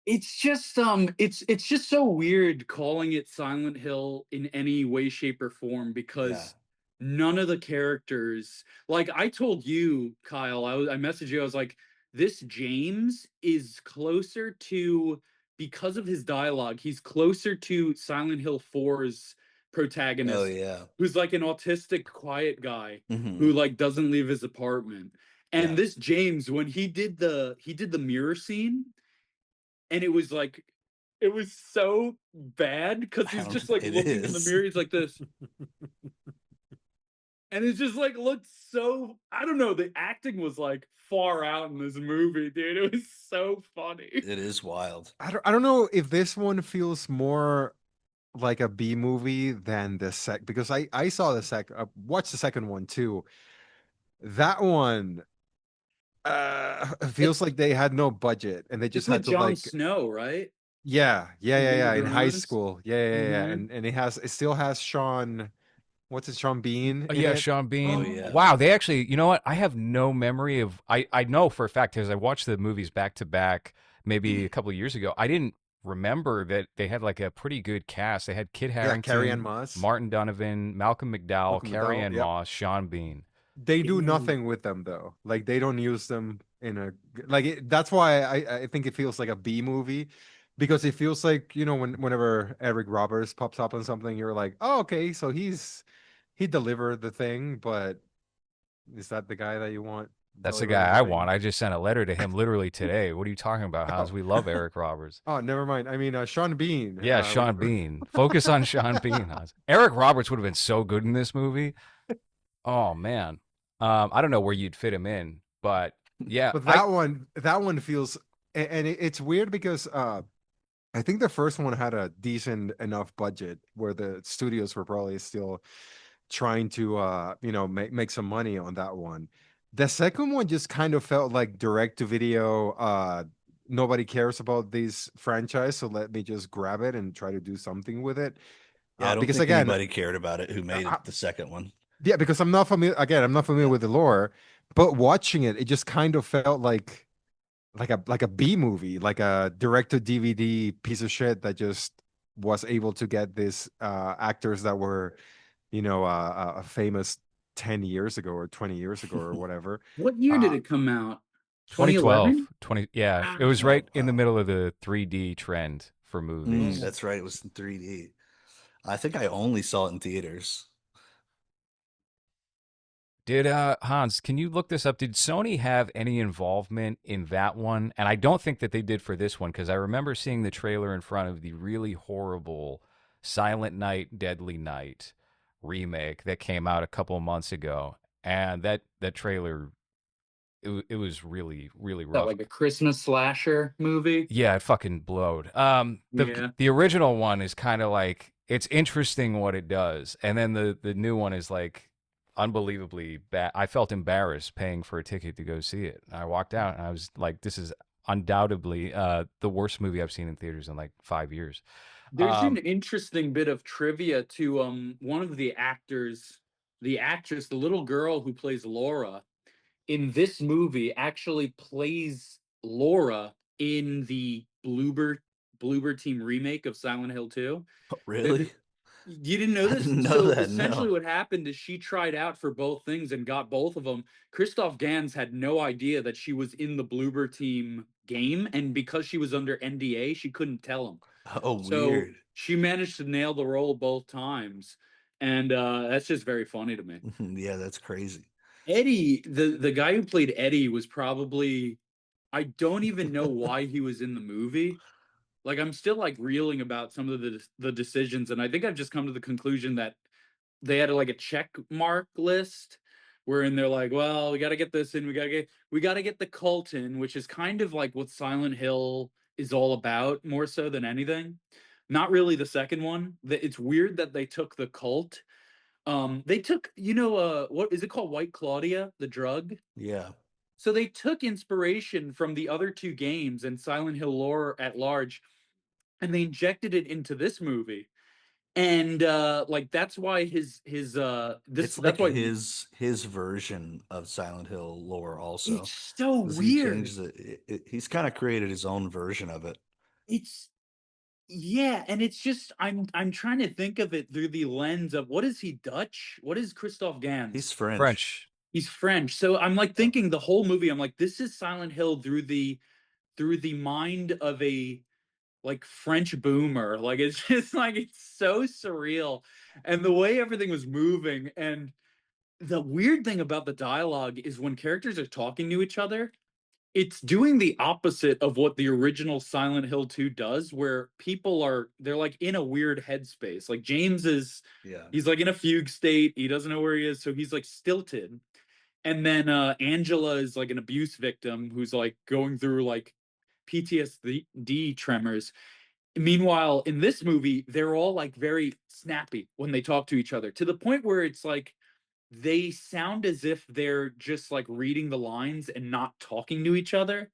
It's just so weird calling it Silent Hill in any way, shape, or form Yeah. because none of the characters, like I told you, Kyle, I messaged you, I was like, this James is closer to, because of his dialogue, he's closer to Silent Hill 4's Oh protagonist, yeah. who's like an autistic, quiet guy who Hmm. like doesn't leave his apartment. And Yeah. this James, when he did the mirror scene, and it was like it was so bad because I he's don't. just like It looking in the is. mirror, he's like this, and it just like looked so, I don't know, the acting was like far out in this movie, dude. It was so funny. It is wild. I don't know if this one feels more like a B movie than the sec because I saw the watched the second one too. That one It, feels like they had no budget and they it's just with had to Jon like Snow, right? yeah From Game of in high Thrones. school. Yeah. Hmm. And it still has Sean, what's it, Sean Bean in Yeah, it? Sean Oh Bean. yeah. Wow, they actually, you know what? I have no memory of. I know for a fact because I watched the movies back to back, maybe a couple of years ago. I didn't remember that they had like a pretty good cast. They had Kit Yeah, Carrie Ann Harington, Moss, Martin Donovan, Malcolm McDowell, Malcolm Carrie McDowell. Ann Yep. Moss, Sean Bean. They do Ew. nothing with them though. Like they don't use them in a like that's why I think it feels like a B movie because it feels like, you know, whenever Eric Roberts pops up on something, you're like, oh, okay, so he delivered the thing, but is that the guy that you want That's the delivering guy the I thing? want. I just sent a letter to him literally today. What are you talking about, Oh, Hans? We love Eric Roberts. oh, never mind. I mean, Sean Bean. Yeah, Sean Whenever Bean. Focus on Sean Bean, Hans. Eric Roberts would have been so good in this movie. Oh man. I don't know where you'd fit him in, but yeah, but I that one feels and it's weird because I think the first one had a decent enough budget where the studios were probably still trying to you know make some money on that one. The second one just kind of felt like direct to video. Nobody cares about this franchise, so let me just grab it and try to do something with it. Yeah. I don't Because think again, anybody cared about it who made I, it the second one. yeah, because I'm not familiar. Again, I'm not familiar Yeah. with the lore, but watching it, it just kind of felt like a B movie, like a direct to DVD piece of shit that just was able to get these actors that were, famous 10 years ago or 20 years ago or whatever. What year did Uh, it come out? 2012, 2011? 20, yeah, it was Wow. right Oh in the wow. middle of the 3D trend for movies. Oh. That's right. It was in 3D. I think I only saw it in theaters. Did Hans, can you look this up? Did Sony have any involvement in that one? And I don't think that they did for this one because I remember seeing the trailer in front of the really horrible Silent Night, Deadly Night remake that came out a couple of months ago, and that trailer it was really really That rough. like a Christmas slasher movie? Yeah, it fucking blowed. Yeah. The original one is kind of like it's interesting what it does, and then the new one is like unbelievably bad. I felt embarrassed paying for a ticket to go see it. I walked out and I was like, this is undoubtedly the worst movie I've seen in theaters in like 5 years. There's an Um, interesting bit of trivia to one of the actors, the actress, the little girl who plays Laura in this movie actually plays Laura in the Bloober Team remake of Silent Hill 2. Really? You didn't know I this? didn't know So that. essentially, No. what happened is she tried out for both things and got both of them. Christoph Gans had no idea that she was in the Bloober Team game, and because she was under NDA, she couldn't tell him. Oh, So weird. she managed to nail the role both times, and that's just very funny to me. Yeah, that's crazy. Eddie, the guy who played Eddie, was probably, I don't even know why he was in the movie. Like I'm still like reeling about some of the decisions, and I think I've just come to the conclusion that they had like a check mark list wherein they're like, well, we got to get this in, we got to get the cult in, which is kind of like what Silent Hill is all about, more so than anything. Not really the second one. It's weird that they took the cult. They took, what is it called? White Claudia, the drug. Yeah. So they took inspiration from the other two games and Silent Hill lore at large, and they injected it into this movie. And like that's why his this It's like that's why his version of Silent Hill lore it's also. so Because he weird. changed he's kind of created his own version of it. It's Yeah, and it's just I'm trying to think of it through the lens of, what is he, Dutch? What is Christoph He's Gans? French. French. He's French. So I'm like Yeah. thinking the whole movie, I'm like, this is Silent Hill through the mind of a like French boomer. Like it's just like it's so surreal. And the way everything was moving, and the weird thing about the dialogue is when characters are talking to each other, it's doing the opposite of what the original Silent Hill 2 does, where they're like in a weird headspace. Like James is Yeah. he's like in a fugue state, he doesn't know where he is, so he's like stilted. And then Angela is like an abuse victim who's like going through like PTSD tremors. Meanwhile, in this movie, they're all like very snappy when they talk to each other, to the point where it's like they sound as if they're just like reading the lines and not talking to each other.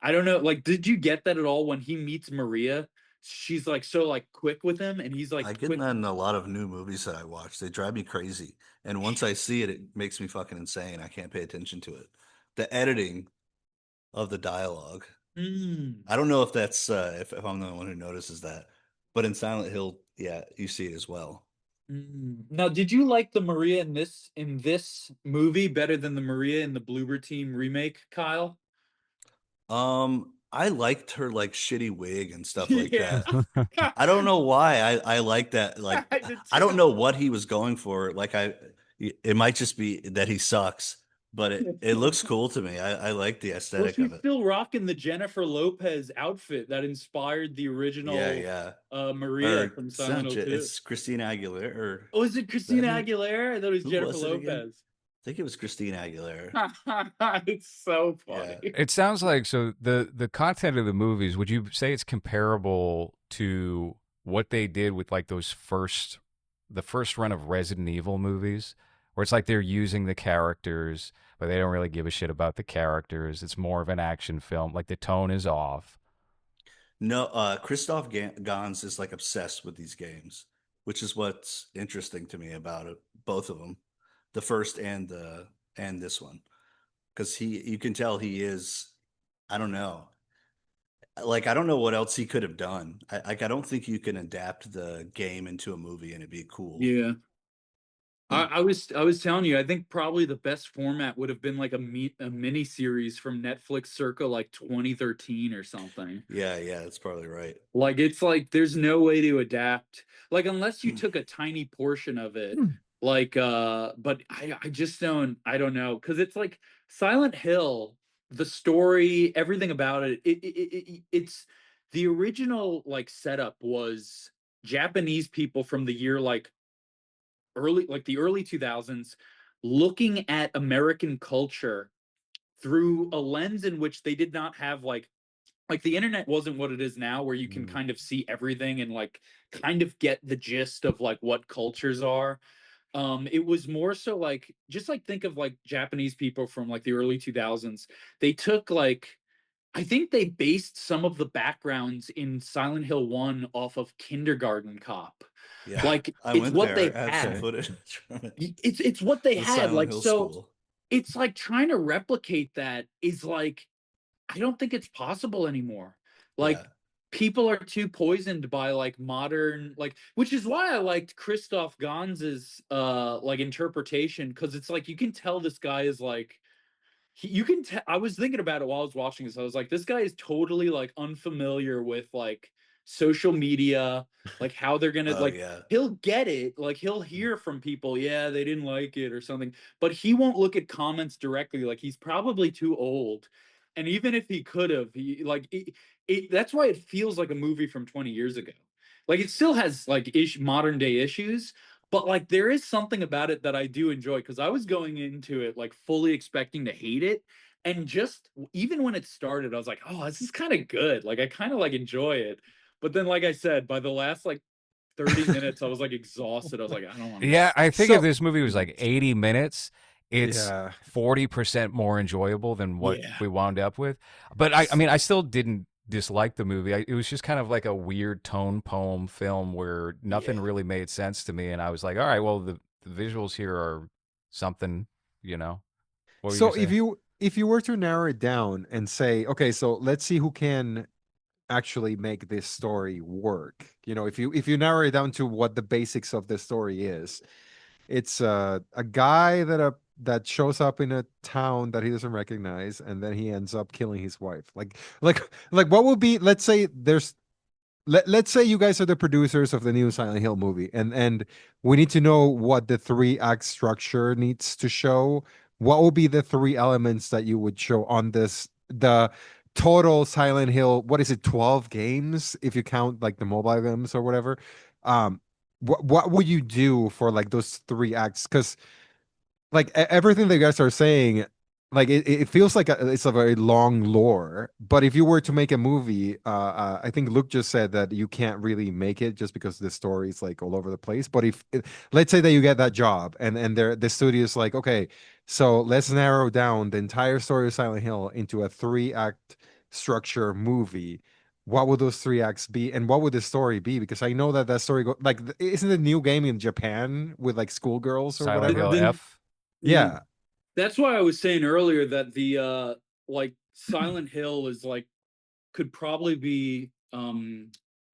I don't know. Like, did you get that at all when he meets Maria? She's like so like quick with him, and he's like I get quick. that in a lot of new movies that I watch. They drive me crazy. And once I see it, it makes me fucking insane. I can't pay attention to it. The editing of the dialogue. Mm, I don't know if that's if I'm the only one who notices that, but in Silent Hill, yeah, you see it as well. mm. Now, did you like the Maria in this movie better than the Maria in the Bloober Team remake, Kyle? I liked her like shitty wig and stuff like Yeah, that. I don't know why I like that. Like, I did I don't too. know what he was going for. It might just be that he sucks, but it looks cool to me. I like the Well, aesthetic of she's it. still rocking the Jennifer Lopez outfit that inspired the Yeah, original yeah. Maria Or from it's Silent not, Hill 2. it's Christina Aguilera, or Oh, is it is that Christina who? Aguilera? I thought it was Who Jennifer was it again? Lopez. I think it was Christina Aguilera. It's so Yeah. funny. It sounds like so the content of the movies, would you say it's comparable to what they did with like the first run of Resident Evil movies, where it's like they're using the characters, but they don't really give a shit about the characters. It's more of an action film. Like the tone is off. No, Gans is like obsessed with these games, which is what's interesting to me about it, both of them, the first and this one, because you can tell he is, I don't know, like I don't know what else he could have done. I don't think you can adapt the game into a movie and it'd be cool. Yeah. I was telling you, I think probably the best format would have been like a mini series from Netflix circa like 2013 or something. Yeah, that's probably right. Like it's like there's no way to adapt. Like unless you took a tiny portion of it. Like but I just don't know cuz it's like Silent Hill, the story, everything about it's the original like setup was Japanese people from the year like the early 2000s looking at American culture through a lens in which they did not have like the internet wasn't what it is now where you can Mm. kind of see everything and like kind of get the gist of like what cultures are. It was more so like just like think of like Japanese people from like the early 2000s. They took like I think they based some of the backgrounds in Silent Hill 1 off of Kindergarten Cop. Yeah, Like I it's went what there. they I have some had. Okay. footage from it. It's what they The had. Silent Like Hill so School. it's like trying to replicate that is like I don't think it's possible anymore. Yeah. Like people are too poisoned by like modern like which is why I liked Christoph Gans's like interpretation because it's like you can tell this guy is like you can tell I was thinking about it while I was watching this. I was like, this guy is totally like unfamiliar with like social media, like how they're gonna Oh like yeah. he'll get it, like he'll hear from people, yeah, they didn't like it or something, but he won't look at comments directly. Like he's probably too old. And even if he could have, he like that's why it feels like a movie from 20 years ago. Like it still has like modern day issues, but like there is something about it that I do enjoy because I was going into it like fully expecting to hate it. And just even when it started, I was like, oh, this is kind of good. Like I kind of like enjoy it. But then, like I said, by the last like 30 minutes, I was like exhausted. I was like, I don't want Yeah, this. I think if So this movie was like 80 minutes, it's yeah. 40% more enjoyable than what Yeah. we wound up with. But I mean, I still didn't dislike the movie. It was just kind of like a weird tone poem film where nothing Yeah. really made sense to me. And I was like, all right, well, the visuals here are something, you know? What were you going So to say? if you were to narrow it down and say, okay, so let's see who can actually make this story work. You know, if you narrow it down to what the basics of the story is, it's a guy that shows up in a town that he doesn't recognize, and then he ends up killing his wife. Like what would be? Let's say let's say you guys are the producers of the new Silent Hill movie, and we need to know what the three act structure needs to show. What will be the three elements that you would show on this the total Silent Hill? What is it, 12 games if you count like the mobile games or whatever? Um, what would you do for like those three acts? Because like everything that you guys are saying, like it feels like it's a very long lore. But if you were to make a movie, I think Luke just said that you can't really make it just because the story is like all over the place. But let's say that you get that job, and the studio is like, okay, so let's narrow down the entire story of Silent Hill into a three-act structure movie. What would those three acts be, and what would the story be? Because I know that story like isn't the new game in Japan with like schoolgirls or Silent whatever? Hill Then F? mm, Yeah. that's why I was saying earlier that the like Silent Hill is like could probably be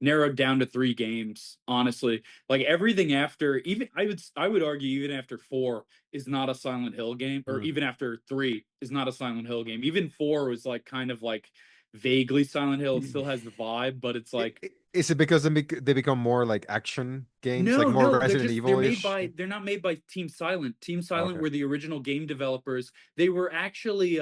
narrowed down to 3 games, honestly. Like everything after even I would argue even after 4 is not a Silent Hill game, or Mm. even after 3 is not a Silent Hill game. Even 4 was like kind of like vaguely Silent Hill. It still has the vibe, but it's like Is it because they become more like action games, like no, more no, Resident Evil-ish? they're not made by Team Silent. Team Silent Okay. were the original game developers. They were actually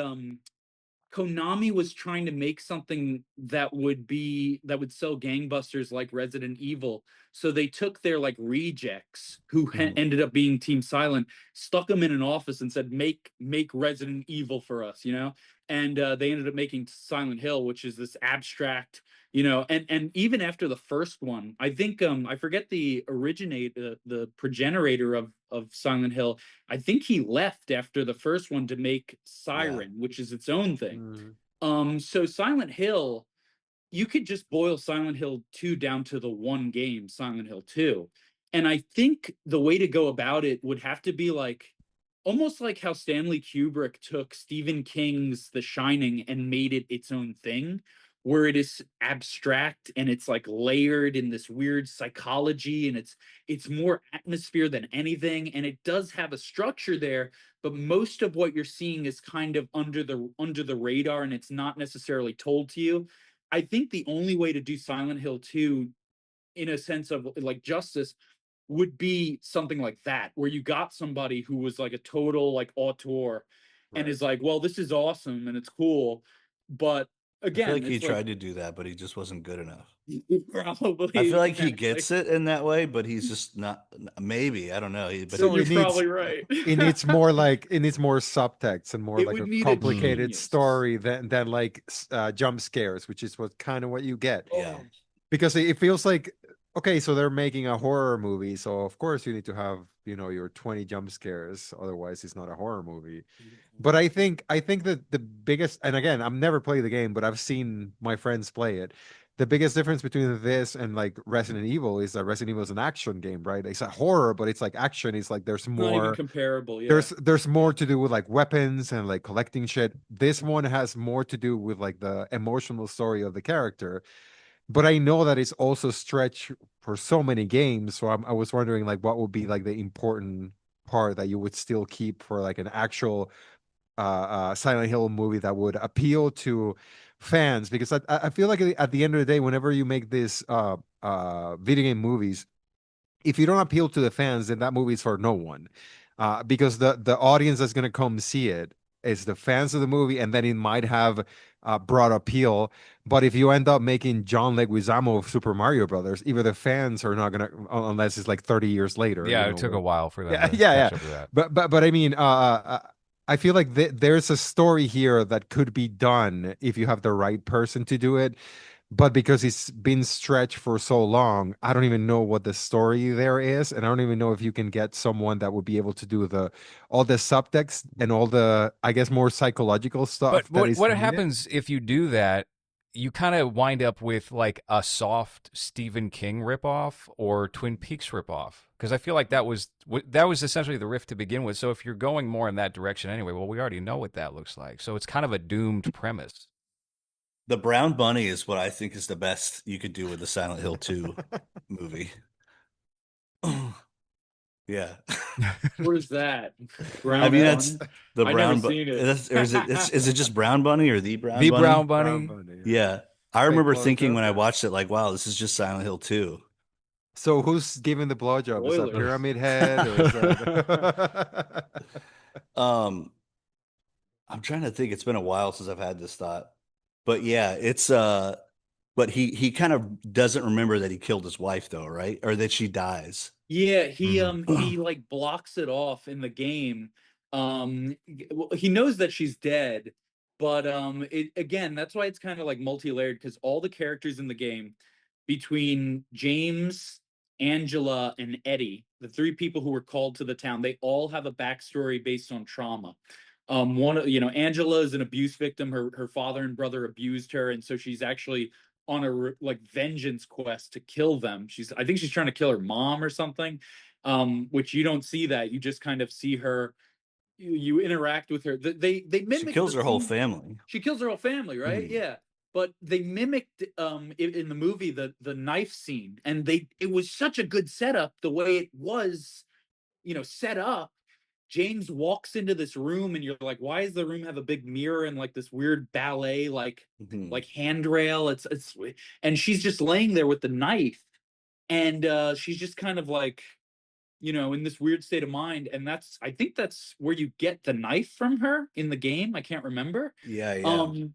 Konami was trying to make something that would sell gangbusters like Resident Evil. So they took their like rejects who Mhm. ended up being Team Silent, stuck them in an office and said make Resident Evil for us, you know? And they ended up making Silent Hill, which is this abstract, you know, and even after the first one, I think I forget the progenitor of Silent Hill. I think he left after the first one to make Yeah. Siren, which is its own thing. Mm. So Silent Hill, you could just boil Silent Hill 2 down to the one game, Silent Hill 2. And I think the way to go about it would have to be like almost like how Stanley Kubrick took Stephen King's The Shining and made it its own thing, where it is abstract and it's like layered in this weird psychology, and it's more atmosphere than anything, and it does have a structure there, but most of what you're seeing is kind of under the radar, and it's not necessarily told to you. I think the only way to do Silent Hill 2 in a sense of like justice would be something like that, where you got somebody who was like a total like auteur and Right. is like, well, this is awesome and it's cool, but I feel again, like he it's like tried to do that, but he just wasn't good enough. I probably feel like he exactly. gets it in that way, but he's just not. Maybe I don't know. But So You're it needs probably right. it needs more subtext and more It like would a need a complicated genius. story than like jump scares, which is what kind of what you get. yeah, Because it feels like, okay, so they're making a horror movie, so of course you need to have, your 20 jump scares, otherwise it's not a horror movie. But I think that the biggest, and again, I've never played the game, but I've seen my friends play it. The biggest difference between this and like Resident Evil is that Resident Evil is an action game, right? It's a horror, but it's like action. It's like there's Not even more comparable, yeah. there's more to do with like weapons and like collecting shit. This one has more to do with like the emotional story of the character, but I know that it's also stretched for so many games. So I was wondering like what would be like the important part that you would still keep for like an actual Silent Hill movie that would appeal to fans, because I feel like at the end of the day, whenever you make these video game movies, if you don't appeal to the fans, then that movie is for no one. Because the audience that's going to come see it is the fans of the movie, and then it might have broad appeal. But if you end up making John Leguizamo of Super Mario Brothers, either the fans are not going to, unless it's like 30 years later, Yeah, it took a while for them yeah, to yeah, catch yeah. up to that. But I mean, I feel like there's a story here that could be done if you have the right person to do it. But because it's been stretched for so long, I don't even know what the story there is, and I don't even know if you can get someone that would be able to do the all the subtext and all the, I guess, more psychological But stuff that what is what needed. happens if you do that? You kind of wind up with like a soft Stephen King ripoff or Twin Peaks ripoff, because I feel like that was essentially the riff to begin with. So if you're going more in that direction anyway, well, we already know what that looks like. So it's kind of a doomed premise. the Brown Bunny is what I think is the best you could do with the Silent Hill 2 movie. yeah. What is that? I Brown mean, Bunny? that's the I never brown, but seen it. or is it just Brown Bunny or the Brown The Bunny? Brown Brown Bunny. Bunny, yeah. Yeah. I Fake remember thinking blowjob, when I yeah. watched it, like, wow, this is just Silent Hill 2. So who's giving the blowjob? Is that Spoilers. Pyramid Head or is that? Um, I'm trying to think. It's been a while since I've had this thought. But yeah, but he kind of doesn't remember that he killed his wife though, right? Or that she dies. Yeah, Mhm. he like blocks it off in the game. Well, he knows that she's dead, but it again, that's why it's kind of like multi-layered, because all the characters in the game, between James, Angela, and Eddie, the three people who were called to the town, they all have a backstory based on trauma. Angela is an abuse victim. Her father and brother abused her, and so she's actually on a like vengeance quest to kill them. I think she's trying to kill her mom or something. Which you don't see that. You just kind of see her. You interact with her. They She mimic kills the her whole scene. family. She kills her whole family, right? Mhm. Yeah. But they mimicked in the movie the knife scene, and it was such a good setup the way it was, set up. James walks into this room and you're like, why does the room have a big mirror and like this weird ballet Mhm. like handrail? It's and she's just laying there with the knife, and she's just kind of like, in this weird state of mind, and I think that's where you get the knife from her in the game. I can't remember. Yeah, yeah. Um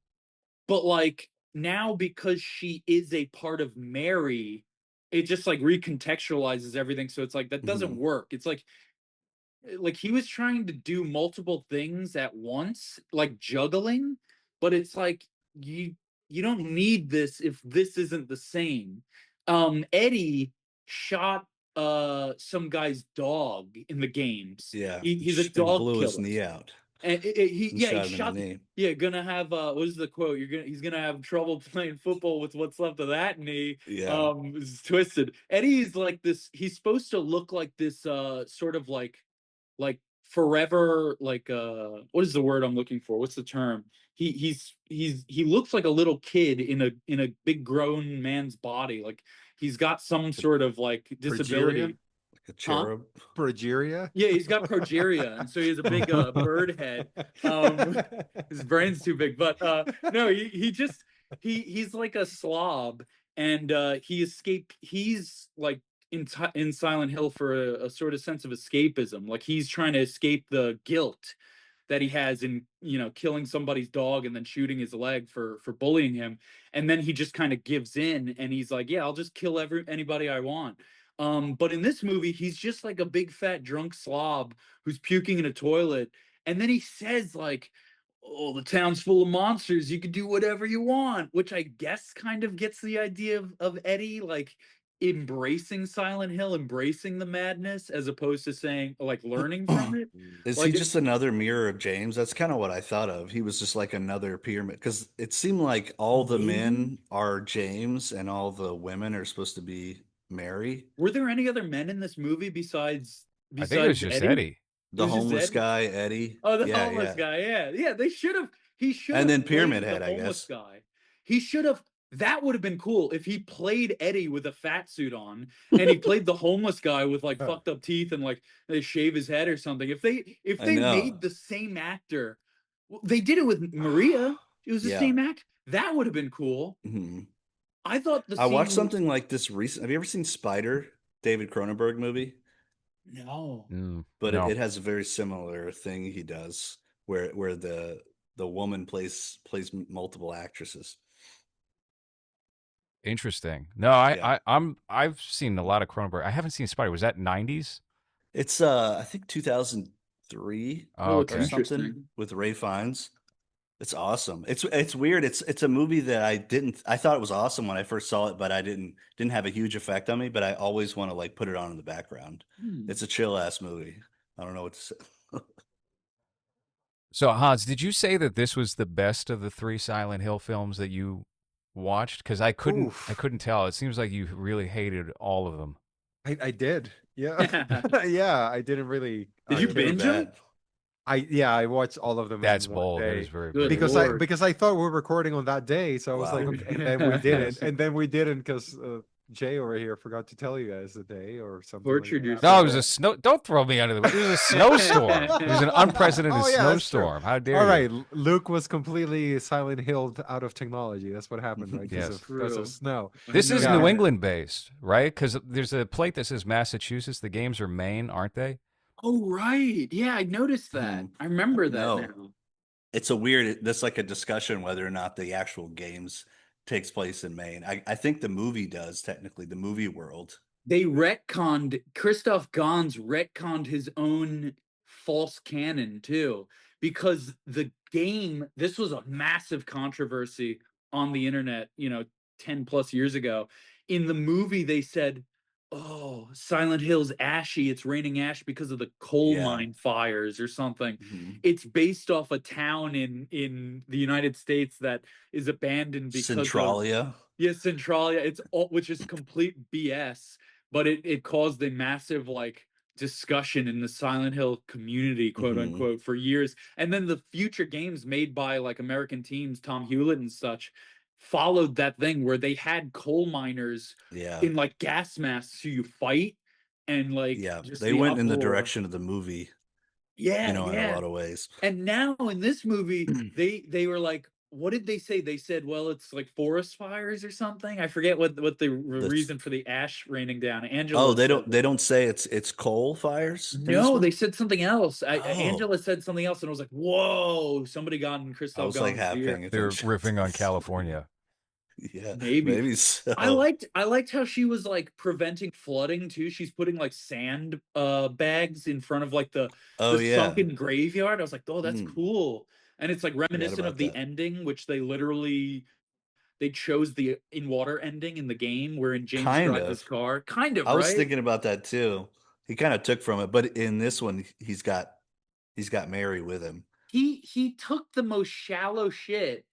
but like now, because she is a part of Mary, it just like recontextualizes everything, so it's like that doesn't Mhm. work. It's like he was trying to do multiple things at once, like juggling, but it's like you don't need this if this isn't the same. Eddie shot some guy's dog in the games. Yeah. He's a And dog blew his killer. knee out And and he shot him in the shot. knee. Yeah, gonna have what is the quote? He's gonna have trouble playing football with what's left of that knee. Yeah. It's twisted. Eddie's like this. He's supposed to look like this sort of like forever like what is the word I'm looking for? What's the term? He looks like a little kid in a big grown man's body. Like he's got some sort of like disability. Like a Huh? cherub. Progeria? Yeah, he's got progeria, and so he has a big bird head. His brain's too big, but no, he's like a slob, and he escaped. He's like in Silent Hill for a sort of sense of escapism. Like he's trying to escape the guilt that he has in killing somebody's dog and then shooting his leg for bullying him, and then he just kind of gives in, and he's like, yeah, I'll just kill anybody I want. But in this movie, he's just like a big fat drunk slob who's puking in a toilet. And then he says, like, oh, the town's full of monsters. You can do whatever you want, which I guess kind of gets the idea of Eddie, like embracing Silent Hill, embracing the madness, as opposed to saying, like, learning from it. Is Like, he just another mirror of James? That's kind of what I thought of. He was just like another pyramid because it seemed like all the Maybe? men are James and all the women are supposed to be Mary. Were there any other men in this movie I think it was besides just Eddie? Eddie. The It was just homeless Eddie? guy, Eddie. Oh, the Yeah, homeless yeah. guy. Yeah, yeah. They should have. He should And have then Pyramid played Head, the I homeless guess. guy. He should have. That would have been cool if he played Eddie with a fat suit on, and he played the homeless guy with like fucked up teeth and like they shave his head or something. If I they know. made the same actor, well, they did it with Maria. It was the Yeah. same act. That would have been cool. Mhm. I thought the I watched scene. something like this recent. Have you ever seen Spider, David Cronenberg movie? No. But No. it has a very similar thing he does where the woman plays multiple actresses. Interesting. No, Yeah. I've seen a lot of Cronenberg. I haven't seen Spider. Was that 90s? It's I think 2003 Oh, it's or okay. something interesting. with Ray Fiennes. It's awesome. It's weird. It's a movie that I thought it was awesome when I first saw it, but I didn't have a huge effect on me, but I always want to like put it on in the background. It's a chill ass movie. I don't know what to say. So Hans, did you say that this was the best of the 3 Silent Hill films that you watched? Because I couldn't tell. It seems like you really hated all of them. I did. Yeah. Yeah, I didn't really Did you care. Pretty binge 'em? bad. I watched all of them That's in one bold. That day is very Good brave. because I thought we were recording on that day, so I was like, Wow. okay, and then we didn't, Yes. and then we didn't because Jay over here forgot to tell you guys the day or something. Tortured like that. No, it was a snow. Don't throw me under the bus. It was a snowstorm. It was an unprecedented Oh, yeah, that's true. snowstorm. How dare All you? right, Luke was completely Silent Hilled out of technology. That's what happened, right? Yes. Because True. of snow. This is Yeah. New England based, right? Because there's a plate that says Massachusetts. The games are Maine, aren't they? Oh, right. Yeah, I noticed that. I remember that No. now. It's a weird. That's like a discussion whether or not the actual games takes place in Maine. I think the movie does technically. The movie world. They retconned, Christoph Gans retconned his own false canon too, because the game, this was a massive controversy on the internet, 10 plus years ago. In the movie, they said, oh, Silent Hill's ashy. It's raining ash because of the coal Yeah. mine fires or something. Mhm. It's based off a town in the United States that is abandoned because of Centralia. Centralia. It's all, which is complete BS, but it caused a massive like discussion in the Silent Hill community, quote Mhm. unquote, for years. And then the future games made by like American teams, Tom Hewlett and such, followed that thing where they had coal miners Yeah. in like gas masks who you fight, and like Yeah. just They the went in the uproar. direction of the movie, Yeah, in a yeah. lot of ways. And now in this movie, they were like, what did they say? They said, well, it's like forest fires or something. I forget what the reason for the ash raining down. Angela. Oh, they said don't say it's coal fires in this no, one? they said something else. Oh. Angela said something else, and I was like, whoa, somebody got in I Christoph was like Gans' half ear. paying They're attention. riffing on California. Yeah, Maybe. maybe so. I liked how she was like preventing flooding too. She's putting like sand bags in front of like the sunken graveyard. I was like, oh, that's cool. And it's like reminiscent of about the that. ending, which they chose the in water ending in the game wherein James Kind drives of. his car. Kind of, I was right? thinking about that too. He kind of took from it, but in this one, he's got Mary with him. He took the most shallow shit.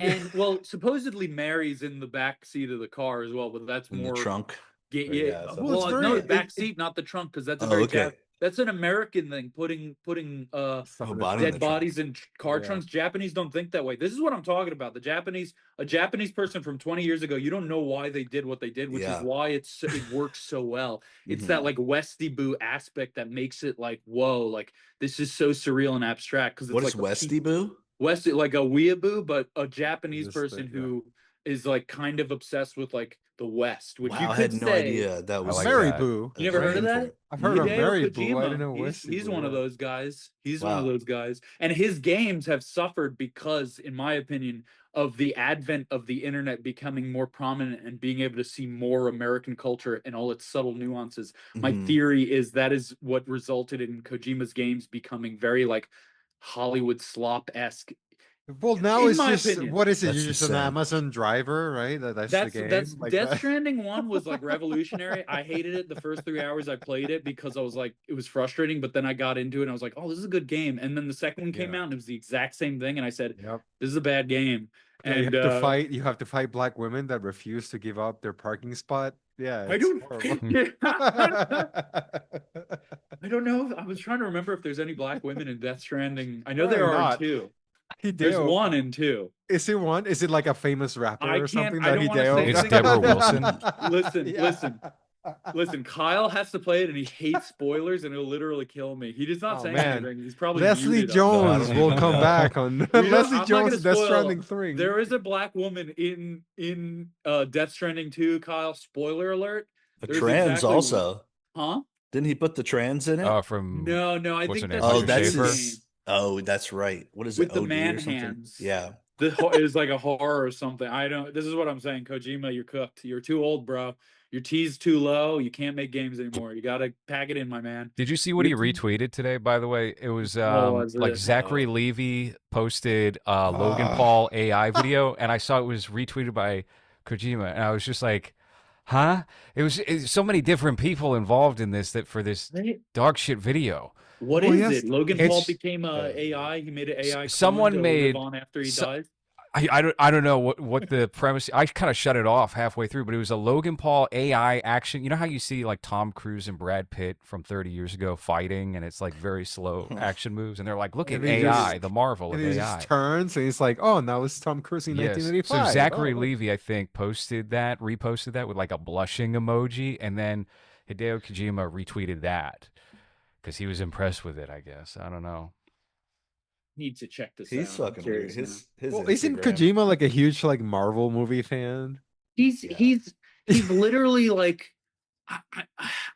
And well, supposedly Mary's in the back seat of the car as well, but that's In more the trunk. yeah. something Well, it's no, very- back seat, not the trunk, because that's a Oh, very okay. That's an American thing, putting Stuff in the body in dead the bodies trunk. in car Yeah. trunks. Japanese don't think that way. This is what I'm talking about. A Japanese person from 20 years ago, you don't know why they did what they did, which is Yeah. why it works so well. It's Mhm. that like Westy Boo aspect that makes it like, whoa, like this is so surreal and abstract because it's What like is Westy Boo? Westy, like a weeaboo, but a Japanese This person thing, yeah. who is like kind of obsessed with like the West, which you Wow, I could had no say. idea that I was like Mary that. Boo. You never heard of name for that? it. I've heard of Hideo Mary Boo. I Kojima. didn't know He's Westy Boo, one of yeah. those guys. He's one of Wow. those guys. And his games have suffered because, in my opinion, of the advent of the internet becoming more prominent and being able to see more American culture and all its subtle nuances. My Mhm. theory is that is what resulted in Kojima's games becoming very like Hollywood slop-esque. Well, now In it's my just opinion. what is it? That's You're just an insane. Amazon driver, right? That's the game. That's Like Death that. Stranding 1 was like revolutionary. I hated it the first 3 hours I played it because I was like, it was frustrating, but then I got into it and I was like, oh, this is a good game. And then the second one came Yeah. out and it was the exact same thing. And I said, Yep. this is a bad game. Yeah, And you have to fight black women that refuse to give up their parking spot. Yeah, I it's don't horrible. I don't know. I was trying to remember if there's any black women in Death Stranding. I know there Probably are in not. 2. There's Hideo. 1 and 2. Is it one? Is it like a famous rapper I or can't- something I that don't wanna Hideo? say It's anything Deborah about Wilson. Listen, Kyle has to play it and he hates spoilers and he'll literally kill me. He does not Oh, say man. anything. He's probably Leslie muted us. Jones don't will even come know. back on We don't- Leslie I'm not Jones gonna Death spoil. Stranding 3. There is a black woman in Death Stranding 2, Kyle. Spoiler alert. A There's trans exactly- also. Huh? Didn't he put the trans in it? From No, I what's think her name? that's Oh, Hunter that's Schafer? his. Oh, that's right. What is With it? the OD man or something? hands. Yeah. It was like a horror or something. I don't. This is what I'm saying, Kojima. You're cooked. You're too old, bro. Your T's too low. You can't make games anymore. You gotta pack it in, my man. Did you see what he retweeted today, by the way? It was was like it? Zachary No. Levy posted a Logan Paul AI video, and I saw it was retweeted by Kojima, and I was just like, huh? It's so many different people involved in this that for this Right? dog shit video. What Well, is yes, it? Logan Paul it's- became a AI. He made an AI. someone clone to made- live on after he so- dies. I don't know what the premise. I kind of shut it off halfway through, but it was a Logan Paul AI action. You know how you see like Tom Cruise and Brad Pitt from 30 years ago fighting, and it's like very slow action moves, and they're like, "Look at And he AI, just- the marvel of And he AI." just turns and he's like, "Oh, now it's Tom Cruise in Yes. 1985." So Zachary Oh, Levy, I think, reposted that with like a blushing emoji, and then Hideo Kojima retweeted that because he was impressed with it. I guess I don't know. Need to check this He's out. I'm fucking weird. curious now. His Well, isn't Instagram- Kojima like a huge like Marvel movie fan? He's Yeah. he's literally like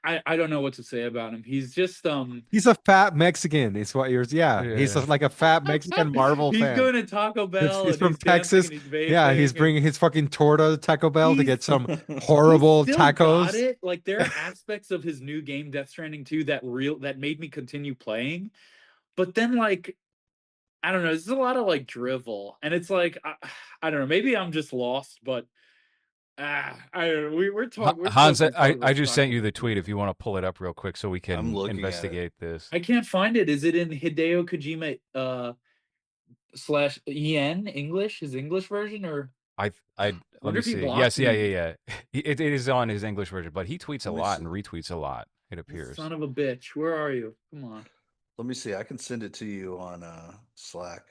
I don't know what to say about him. He's just He's a fat Mexican. Is what you're. Yeah, he's Yeah. like a fat Mexican Marvel he's fan. going to Taco Bell. He's and from dancing Texas. and he's Yeah, he's vaping bringing his fucking torta to Taco Bell to He's- get some horrible He still got tacos. it. Like there are aspects of his new game, Death Stranding 2, that made me continue playing. But then like I don't know, there's a lot of like drivel, and it's like I don't know, maybe I'm just lost, but we're talking. Hans, I just sent you the tweet if you want to pull it up real quick so we I'm can looking at it. investigate this. I can't find it. Is it in Hideo Kojima /EN English, his English version, or I let wonder me if he see. blocked Yes, me. yeah. It is on his English version, but he tweets a Let me lot see. and retweets a lot. It appears. son of a bitch? Where are you? Come on. Let me see. I can send it to you on Slack.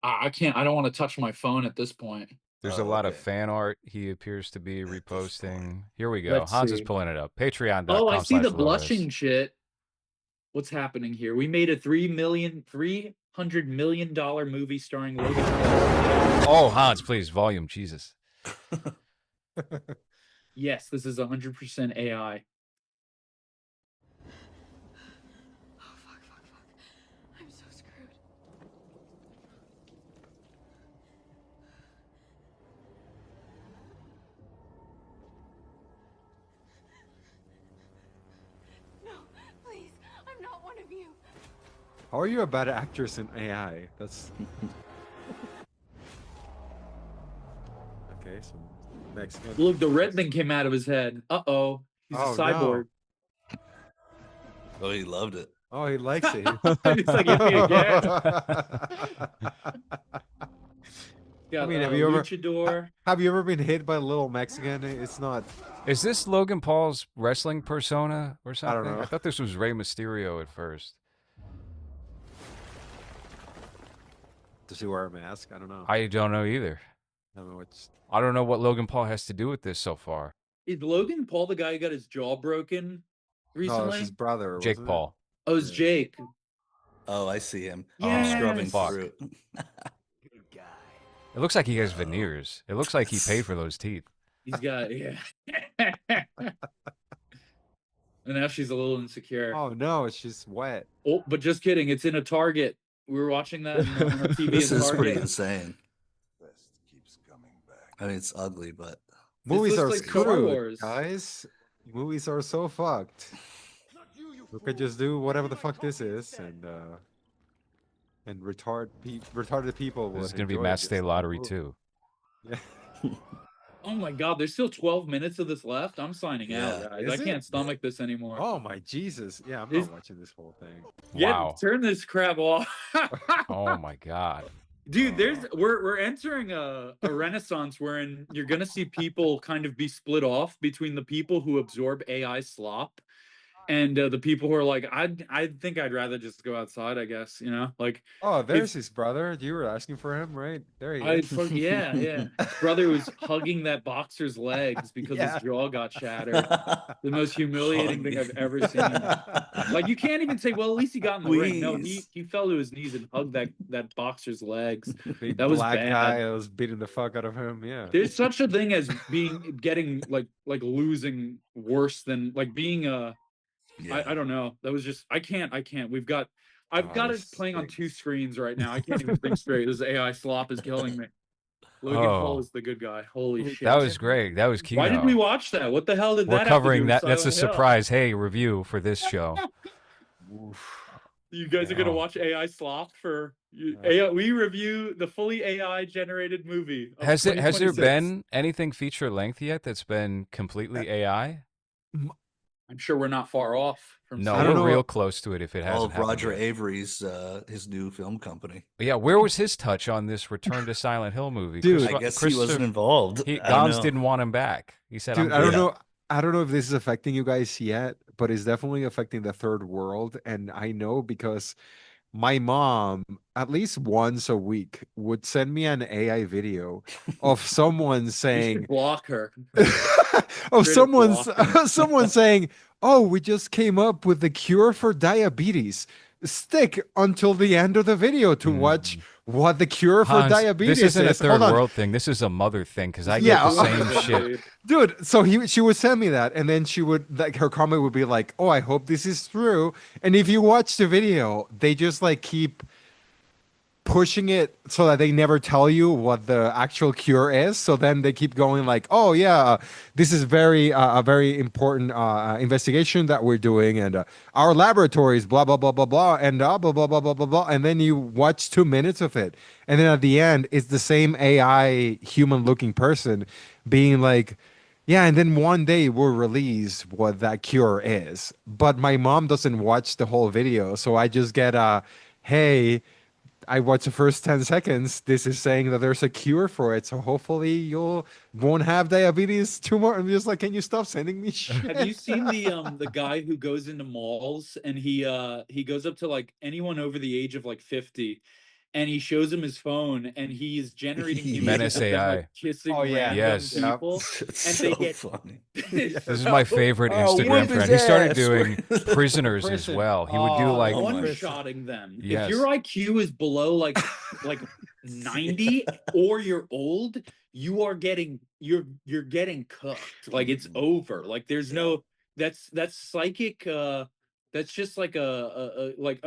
I can't. I don't want to touch my phone at this point. There's Oh, a lot of okay. fan art he appears to be At this reposting. Here we go. Let's Hans is see. pulling it up. Patreon.com. Oh, I see the /LowRes. blushing shit. What's happening here? We made a $300 million movie starring Logan Paul. Oh, Hans, please, volume, Jesus. Yes, this is 100% AI. Oh, fuck. I'm so screwed. No, please. I'm not one of you. How are you a bad actress in AI? That's okay. Some Mexican. Look, the red thing came out of his head. Uh-oh. He's Oh, a no. cyborg. Oh, he loved it. Oh, he likes it. He's like, "Hit me again." Got, I mean, have you ever Luchador. have you ever been hit by a little Mexican? It's not. Is this Logan Paul's wrestling persona or I don't something? know. I thought this was Rey Mysterio at first. Does he wear a mask? I don't know. I don't know either. I don't know what's. I don't know what Logan Paul has to do with this so far. Is Logan Paul the guy who got his jaw broken No, it's recently? his brother. Jake wasn't it? Paul. Oh, it's Yeah. Jake. Oh, I see him. Yes. Scrubbing Fuck. through. It looks like he has veneers. It looks like he paid for those teeth. He's got And now she's a little insecure. Oh no, it's just wet. Oh, but just kidding. It's in a Target. We were watching that on our TV This in is pretty Target. insane. I mean, it's ugly, but Movies looks are like Star screwed, Wars. guys. Movies are so fucked. We could just do whatever the fuck this is, and retarded people. This is would going to be enjoy Match just Day like, Lottery "Ooh." too. Yeah. Oh my God, there's still 12 minutes of this left. I'm signing out, Yeah. guys. Is I it? can't stomach this anymore. Oh my Jesus! Yeah, I'm Is- not watching this whole thing. Wow. Turn this crap off. Oh my God. Dude, we're entering a renaissance wherein you're gonna see people kind of be split off between the people who absorb AI slop and the people who are like, I think I'd rather just go outside, I guess, like Oh, there's his brother. You were asking for him, right? There he is. yeah. His brother was hugging that boxer's legs because Yeah. his jaw got shattered. The most humiliating thing I've ever seen. Like you can't even say, well, at least he got in the ring. No, he fell to his knees and hugged that boxer's legs. Big That was black bad. guy that was beating the fuck out of him. Yeah. There's such a thing as getting like losing worse than like being I don't know. That was just I can't. I've got it this playing on stinks. 2 screens right now. I can't even think straight. This AI slop is killing me. Logan Paul Oh. is the good guy. Holy shit. That was great. That was Kino. Why did we watch that? What the hell did We're that covering have to do that. with That's a Silent Hill? surprise. Hey, review for this show. You guys are gonna Oh. watch AI slop for AI. We review the fully AI generated movie. Of Has there 2026. been anything feature length yet that's been completely AI? I'm sure we're not far off from. No, I seeing don't we're know. real close to it if it hasn't all of happened Roger yet. Avery's his new film company. But yeah, where was his touch on this Return to Silent Hill movie? Dude, I guess he wasn't involved. I don't Gons know. didn't want him back. He said, Dude, I'm I don't good. know. I don't know if this is affecting you guys yet, but it's definitely affecting the third world. And I know because my mom, at least once a week, would send me an AI video of someone You saying, should block her. of Straight up block someone saying, "Oh, we just came up with the cure for diabetes." Stick until the end of the video to watch what the cure for Hans, diabetes this isn't a is. third Hold on. world thing. This is a mother thing because I Yeah, get the same shit. Dude, so she would send me that, and then she would like her comment would be like, "Oh, I hope this is true." And if you watch the video, they just like keep pushing it so that they never tell you what the actual cure is. So then they keep going like, "Oh yeah, this is a very important investigation that we're doing, and our laboratories, blah blah blah blah blah, and blah blah blah blah blah blah." And then you watch 2 minutes of it, and then at the end, it's the same AI human-looking person being like, "Yeah," and then one day we'll release what that cure is. But my mom doesn't watch the whole video, so I just get hey, I watched the first 10 seconds. This is saying that there's a cure for it. So hopefully you won't have diabetes tomorrow. I'm just like, can you stop sending me shit? Have you seen the guy who goes into malls and he goes up to like anyone over the age of like 50 and he shows him his phone and he's generating images Menace of them, AI. like, kissing Oh, yeah. random Yes. Yep. people. It's And so they get funny. This is my favorite Oh, Instagram whip his friend. He started ass. doing prisoners as Prison. well. He would do Oh, like Oh my- one-shotting them. Yes. If your IQ is below like 90 or you're old, you're getting cooked. Like it's over. Like there's no that's psychic that's just like a like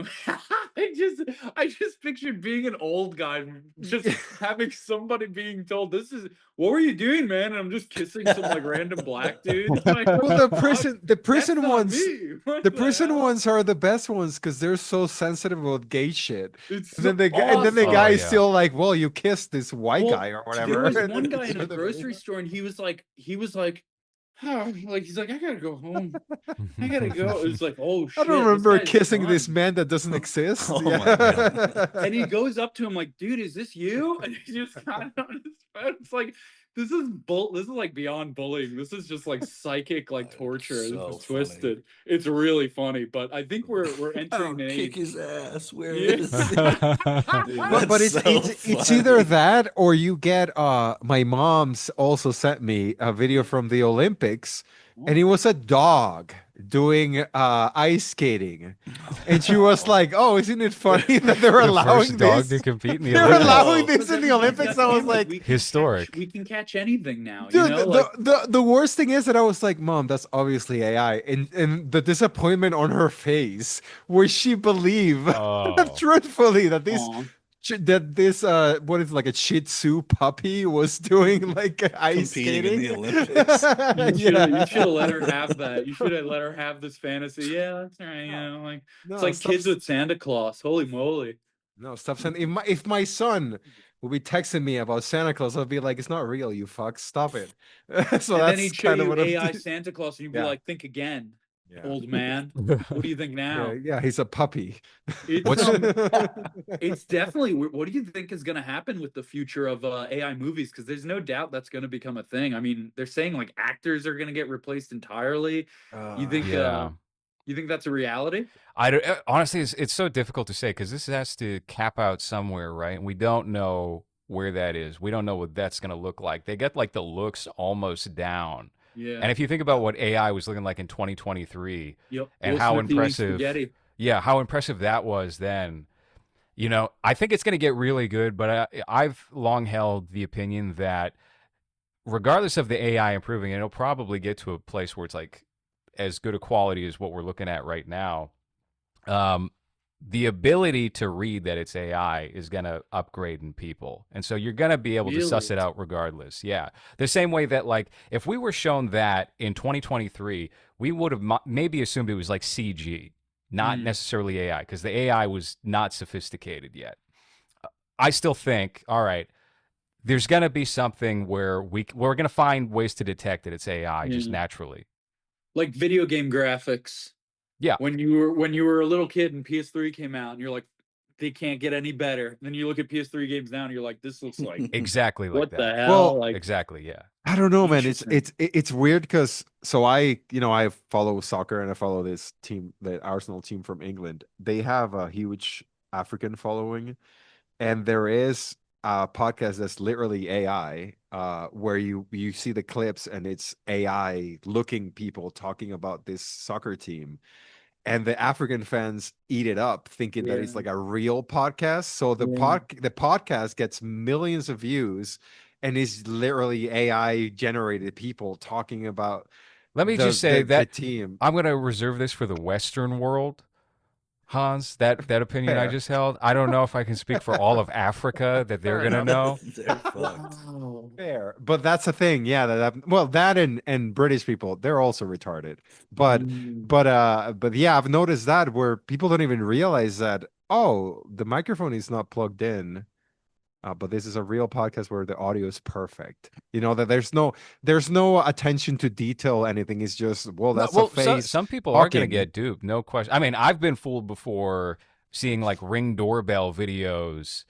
I just pictured being an old guy just having somebody being told this is what were you doing, man? And I'm just kissing some like random black dude. Like, Well, the fuck? prison That's not ones, me. What the prison hell? ones are the best ones because they're so sensitive about gay shit. It's And then the guy, and then the awesome. guy Oh, is yeah. still like, "Well, you kissed this white Well, guy or whatever." There was And one then guy in a it's- grocery store, and he was like, like he's like, I gotta go home. I gotta go. It's like, oh I shit, don't this remember guy's kissing this done. man that doesn't exist. Oh Yeah. my God. And he goes up to him like, dude, is this you? And he just kind of on his phone. It's like, this is like beyond bullying. This is just like psychic like torture. This So is funny. twisted. It's really funny, but I think we're I'll entering an kick age. his ass. Where Yeah. is he? Dude, But that's it's so it's either funny. that or you get my mom's also sent me a video from the Olympics, and it was a dog doing ice skating, and she was like, "Oh, isn't it funny that they're The allowing first dog this? to compete in the They're Olympics. allowing But this in that's the Olympics." I was like, we can Historic. we can catch anything now, you dude, know? Like, the worst thing is that I was like, Mom, that's obviously AI, and the disappointment on her face where she believed Oh. truthfully that aw. this what is it, like a Shih Tzu puppy was doing like ice Competing in skating. the Olympics. You should have let her Yeah. have that. You should have let her have this fantasy. Yeah, that's right. You know, like it's No, like kids with Santa Claus. Holy moly! no, stop saying if my son will be texting me about Santa Claus, I'll be like, it's not real, you fuck. Stop it. So And then that's he'd show kind of you what I'm AI Santa Claus, and you'd be Yeah. like, think again, Yeah. old man. What do you think now? Yeah, he's a puppy. It's What's- it's definitely. What do you think is going to happen with the future of AI movies? Because there's no doubt that's going to become a thing. I mean, they're saying like actors are going to get replaced entirely. You think? Yeah. You think that's a reality? Honestly, it's so difficult to say because this has to cap out somewhere, right? And we don't know where that is. We don't know what that's going to look like. They get like the looks almost down. Yeah. And if you think about what AI was looking like in 2023 Yep. and Will how Smith eating impressive, spaghetti. yeah, how impressive that was then, you know, I think it's going to get really good, but I've long held the opinion that regardless of the AI improving, it'll probably get to a place where it's like as good a quality as what we're looking at right now. The ability to read that it's AI is going to upgrade in people. And so you're going to be able to suss it Really? out regardless. Yeah. The same way that, like, if we were shown that in 2023, we would have maybe assumed it was like CG, not necessarily AI, because the AI was not sophisticated yet. I still think, all right, there's going to be something where we're going to find ways to detect that it's AI just Yeah. naturally. Like video game graphics. Yeah. When you were a little kid and PS3 came out, and you're like, they can't get any better. Then you look at PS3 games now, and you're like, this looks like Exactly like what that. the hell? Well, Like, Exactly, yeah. I don't know, man. Interesting. It's weird because so I follow soccer and I follow this team, the Arsenal team from England. They have a huge African following, and there is a podcast that's literally AI, where you see the clips and it's AI looking people talking about this soccer team, and the African fans eat it up, thinking that it's Yeah. like a real podcast. So the Yeah. the podcast gets millions of views, and is literally AI generated people talking about Let me just say the that team. I'm going to reserve this for the Western world, Hans. That opinion I Fair. just held. I don't know if I can speak for all of Africa that they're Fair going to know. They're fucked. Wow. Fair, but that's the thing. Yeah, well, that and British people, they're also retarded. But Mm. but yeah, I've noticed that where people don't even realize that, oh, the microphone is not plugged in. But this is a real podcast where the audio is perfect. You know that there's no attention to detail. Anything. It's just, well, No, that's a well, face some people are going to talking. get duped, no question. I mean, I've been fooled before seeing like Ring doorbell videos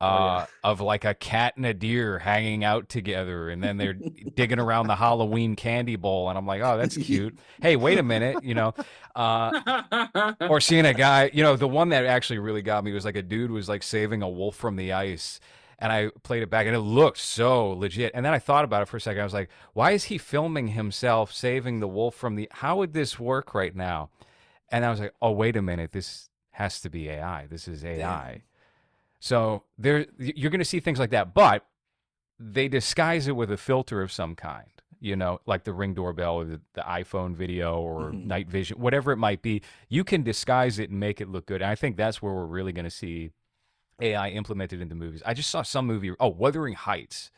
yeah. of like a cat and a deer hanging out together, and then they're digging around the Halloween candy bowl, and I'm like, oh, that's cute. Hey, wait a minute, you know. Or seeing a guy, you know, the one that actually really got me was like a dude was like saving a wolf from the ice. And I played it back and it looked so legit. And then I thought about it for a second. I was like, why is he filming himself saving the wolf from the, how would this work right now? And I was like, oh, wait a minute. This has to be AI. This is AI. Damn. So you're going to see things like that, but they disguise it with a filter of some kind, you know, like the Ring doorbell or the iPhone video or night vision, whatever it might be. You can disguise it and make it look good. And I think that's where we're really going to see AI implemented into movies. I just saw some movie, Wuthering Heights.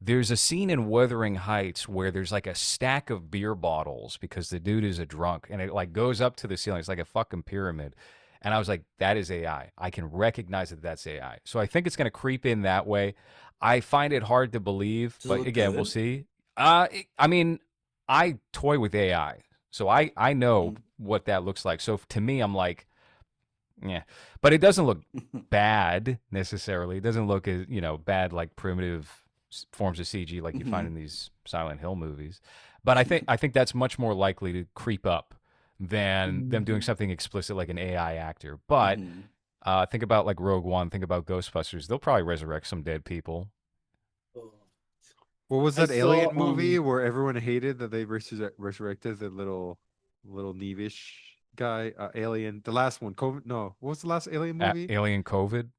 There's a scene in Wuthering Heights where there's like a stack of beer bottles because the dude is a drunk, and it like goes up to the ceiling. It's like a fucking pyramid. And I was like, that is AI. I can recognize that that's AI. So I think it's going to creep in that way. I find it hard to believe, Does it but look again, good? we'll see. I mean, I toy with AI, so I know Mhm. what that looks like. So to me, I'm like, yeah, but it doesn't look bad necessarily. It doesn't look as bad like primitive forms of CG like you find Mhm. in these Silent Hill movies. But I think that's much more likely to creep up than them doing Mhm. something explicit like an AI actor. But Mhm. think about like Rogue One. Think about Ghostbusters. They'll probably resurrect some dead people. What was I that saw alien movie where everyone hated that they resurrected the little Nevish guy? Alien, the last one. COVID. No, what was the last alien movie? Alien COVID.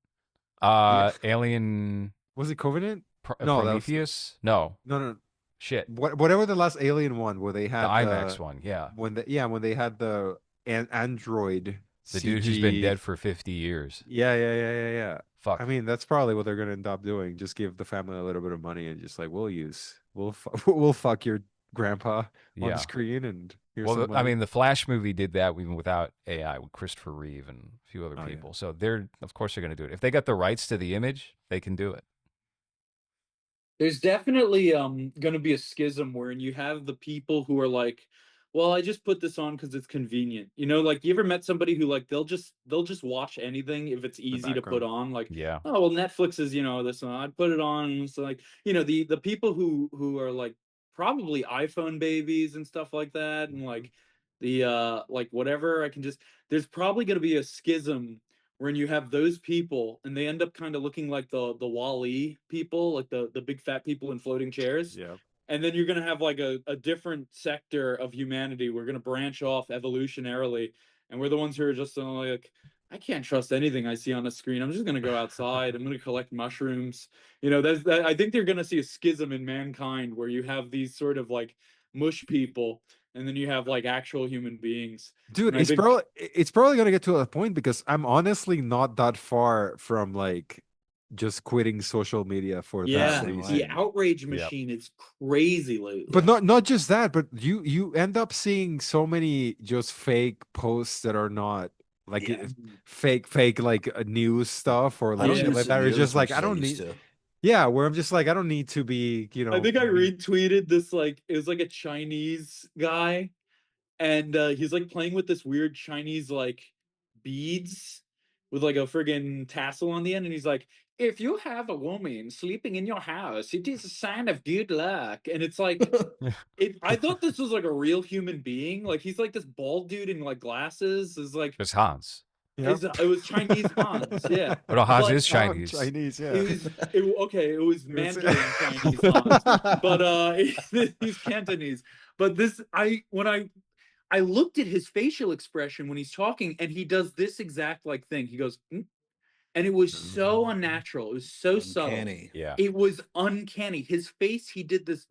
Yeah, Alien was it Covenant? No, that was Prometheus. No no. shit. Whatever the last alien one where they The had IMAX one. Yeah, when they had the android the dude who's been CG. dead for 50 years. Yeah. I Fuck. mean, that's probably what they're gonna end up doing. Just give the family a little bit of money and just like we'll fuck your grandpa on Yeah. screen and here's Well, some I money. mean, the Flash movie did that even without AI with Christopher Reeve and a few other Oh yeah. people. So of course, they're going to do it. If they got the rights to the image, they can do it. There's definitely gonna be a schism wherein you have the people who are like, well, I just put this on because it's convenient. Like you ever met somebody who like they'll just watch anything if it's The easy to put background. on. Like, Yeah. oh well, Netflix is this one. I'd put it on. And it's like the people who are like probably iPhone babies and stuff like that, and Mhm. like like whatever. I can just there's probably gonna be a schism when you have those people and they end up kind of looking like the Wall-E people, like the big fat people in floating chairs. Yeah. And then you're gonna have like a different sector of humanity. We're gonna branch off evolutionarily, and we're the ones who are just like, I can't trust anything I see on the screen. I'm just gonna go outside. I'm gonna collect mushrooms. I think they're gonna see a schism in mankind where you have these sort of like mush people, and then you have like actual human beings. Dude, And I think it's probably gonna get to a point because I'm honestly not that far from like just quitting social media for that yeah, Same way. the reason. outrage Yep. machine is crazy But lately. Yeah. not just that, but you end up seeing so many just fake posts that are not like Yeah. fake like news stuff or I like don't Yeah. shit use like it that. It's nearly just as like much I as I don't used need. to. Yeah, where I'm just like I don't need to be, I think I me. retweeted this like it was like a Chinese guy, and he's like playing with this weird Chinese like beads with like a friggin' tassel on the end, and he's like, if you have a woman sleeping in your house, it is a sign of good luck. And it's like I thought this was like a real human being. Like he's like this bald dude in like glasses. Is like It's Hans. Yeah. it was Chinese Hans, yeah. But no, Hans But is Oh, Chinese. Chinese, it yeah. was okay, it was It's- Mandarin Chinese Hans. But he's Cantonese. But this I looked at his facial expression when he's talking, and he does this exact like thing. He goes, "Mm," and it was so unnatural. It was so subtle. Uncanny. Yeah. It was uncanny. His face, he did this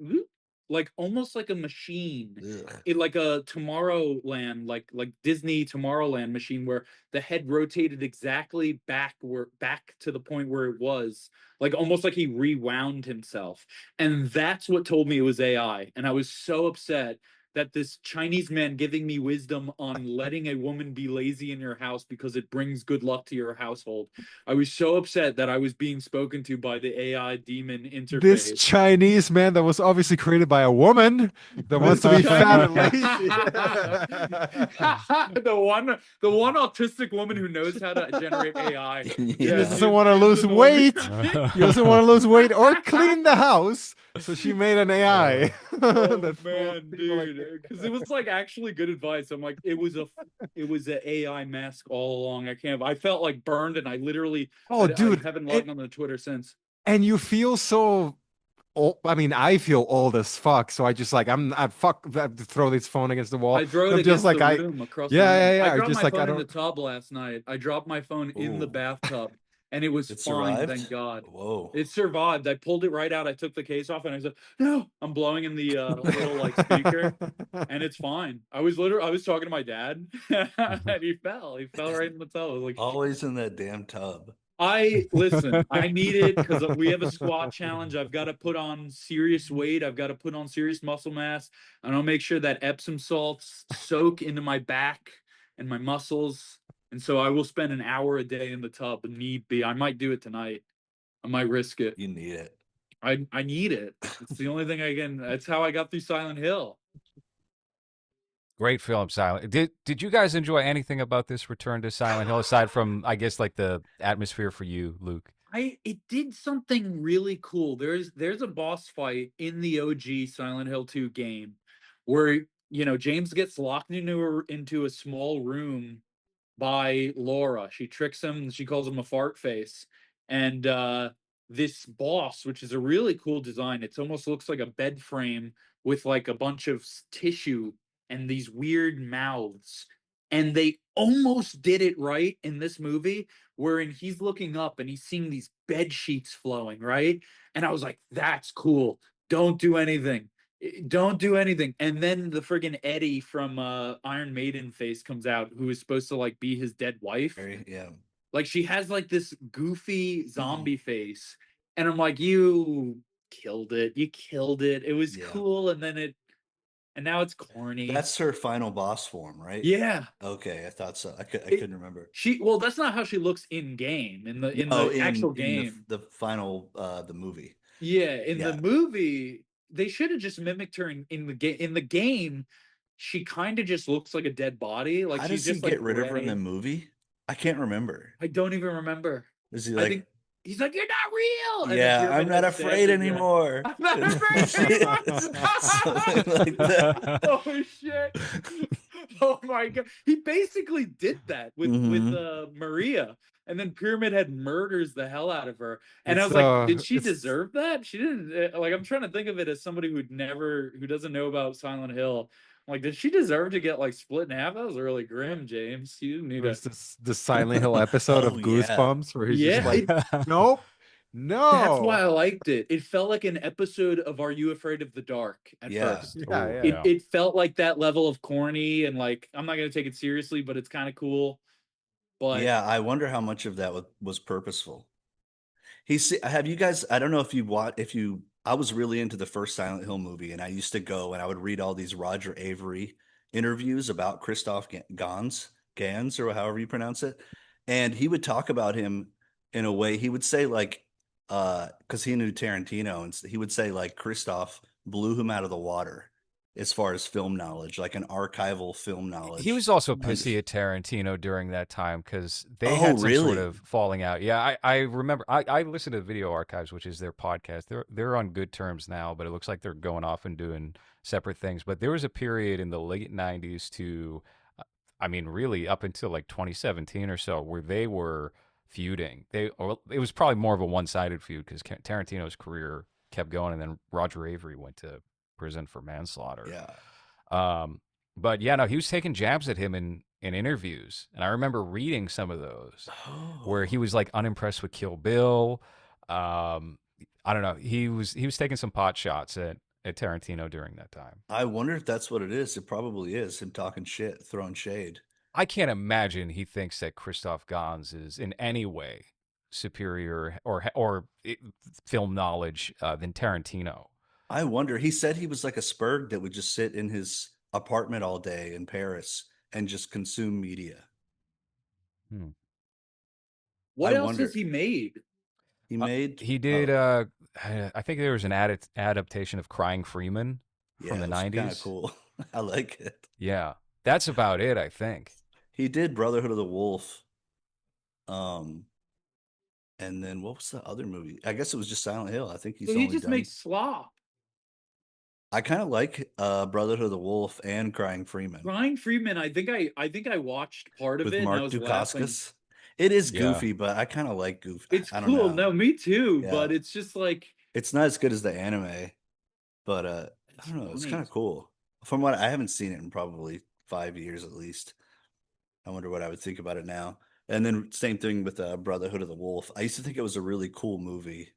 like almost like a machine. Ugh. It like a Tomorrowland, like Disney Tomorrowland machine where the head rotated exactly back to the point where it was. Like almost like he rewound himself. And that's what told me it was AI. And I was so upset that this Chinese man giving me wisdom on letting a woman be lazy in your house because it brings good luck to your household. I was so upset that I was being spoken to by the AI demon This interface. Chinese man that was obviously created by a woman that wants This to be fat Chinese and lazy. the one autistic woman who knows how to generate AI. He Yeah, Yeah. doesn't want to lose weight. He doesn't want to lose weight or clean the house. So she made an AI. Oh that fools man, people like dude, because it was like actually good advice. I'm like, it was an AI mask all along. I felt like burned, and I literally, oh, I dude. haven't logged on to Twitter since. And you feel so old. I mean, I feel old as fuck. So I just like, I fuck, I have to throw this phone against the wall. I throw it I'm just against like, the room, across the yeah, room. yeah, I yeah. I dropped just my like, I phone in the don't, tub last night. I dropped my phone in the Ooh. bathtub, and it was It fine, survived? thank God. Whoa. It survived. I pulled it right out. I took the case off, and I said, "No!" I'm blowing in the little like speaker, and it's fine. I was talking to my dad, and he fell. He fell right in the tub. I was like, Always in that damn tub. I listen, I need it because we have a squat challenge. I've got to put on serious weight. I've got to put on serious muscle mass. And I'll make sure that Epsom salts soak into my back and my muscles. And so I will spend an hour a day in the tub. Need be. I might do it tonight. I might risk it. You need it. I need it. It's the only thing I can. That's how I got through Silent Hill. Great film, Silent. Did you guys enjoy anything about this return to Silent Hill aside from, I guess, like the atmosphere for you, Luke? It did something really cool. There's a boss fight in the OG Silent Hill 2 game where James gets locked into a small room by Laura. She tricks him, she calls him a fart face. And this boss, which is a really cool design, it almost looks like a bed frame with like a bunch of tissue and these weird mouths. And they almost did it right in this movie, wherein he's looking up and he's seeing these bed sheets flowing, right? And I was like, that's cool. Don't do anything. Don't do anything. And then the friggin' Eddie from Iron Maiden face comes out, who is supposed to like be his dead wife. Yeah. Like she has like this goofy zombie face. And I'm like, you killed it. You killed it. It was Yeah. cool. And now it's corny. That's her final boss form, right? Yeah. Okay, I thought so. I couldn't remember. Well, that's not how she looks in game. In the actual game. The final the movie. Yeah, in Yeah. the movie, they should have just mimicked her in the game. In the game, she kind of just looks like a dead body. Like How she's does he just like get rid of her in the gray. movie? I can't remember. I don't even remember. Is he I like, think he's like, "You're not real." And then yeah, Pyramid I'm not Head stabs afraid him, yeah. anymore. I'm not afraid anymore. Something like that. Oh shit! Oh my god! He basically did that with Maria, and then Pyramid Head murders the hell out of her. And I was like, did she deserve that? She didn't. Like, I'm trying to think of it as somebody who doesn't know about Silent Hill. I'm like, did she deserve to get like split in half? That was really grim, James. You didn't need There's to. the Silent Hill episode of Oh, yeah. Goosebumps where he's Yeah, just like, nope, no. That's why I liked it. It felt like an episode of Are You Afraid of the Dark at Yeah. first. Yeah, Ooh, yeah. It felt like that level of corny and like I'm not gonna take it seriously, but it's kind of cool. But Yeah, I wonder how much of that was purposeful. Have you guys, I don't know if I was really into the first Silent Hill movie, and I used to go and I would read all these Roger Avery interviews about Christoph Gans, or however you pronounce it. And he would talk about him in a way, he would say like, because he knew Tarantino, and he would say like Christoph blew him out of the water as far as film knowledge, like an archival film knowledge. He was also And- pissy at Tarantino during that time because they Oh, had some sort really? of falling out. Yeah, I remember. I listened to Video Archives, which is their podcast. They're on good terms now, but it looks like they're going off and doing separate things. But there was a period in the late '90s to, I mean, really up until like 2017 or so, where they were feuding. It was probably more of a one-sided feud because Tarantino's career kept going, and then Roger Avery went to prison for manslaughter. Yeah. But yeah, no, he was taking jabs at him in interviews, and I remember reading some of those where he was like unimpressed with Kill Bill. I don't know. He was taking some pot shots at Tarantino during that time. I wonder if that's what it is. It probably is him talking shit, throwing shade. I can't imagine he thinks that Christoph Gans is in any way superior or film knowledge than Tarantino. I wonder. He said he was like a spurg that would just sit in his apartment all day in Paris and just consume media. what I else wonder. has he made? He made. He did. I think there was an adaptation of Crying Freeman from the '90s. Kind of cool. I like it. Yeah, that's about it. I think. He did Brotherhood of the Wolf. And then what was the other movie? I guess it was just Silent Hill. I think he's So he only just done. makes slop. I kind of like Brotherhood of the Wolf and Crying Freeman Ryan Freeman, I think I watched part of with it and I Mark was laughing. Dacascos. It is Yeah. goofy, but I kind of like goofy. It's I don't cool. know. No, me too. Yeah. But it's just like It's not as good as the anime, but I don't know. It's funny. kind of cool. From what I haven't seen it in probably 5 years at least. I wonder what I would think about it now. And then same thing with Brotherhood of the Wolf. I used to think it was a really cool movie,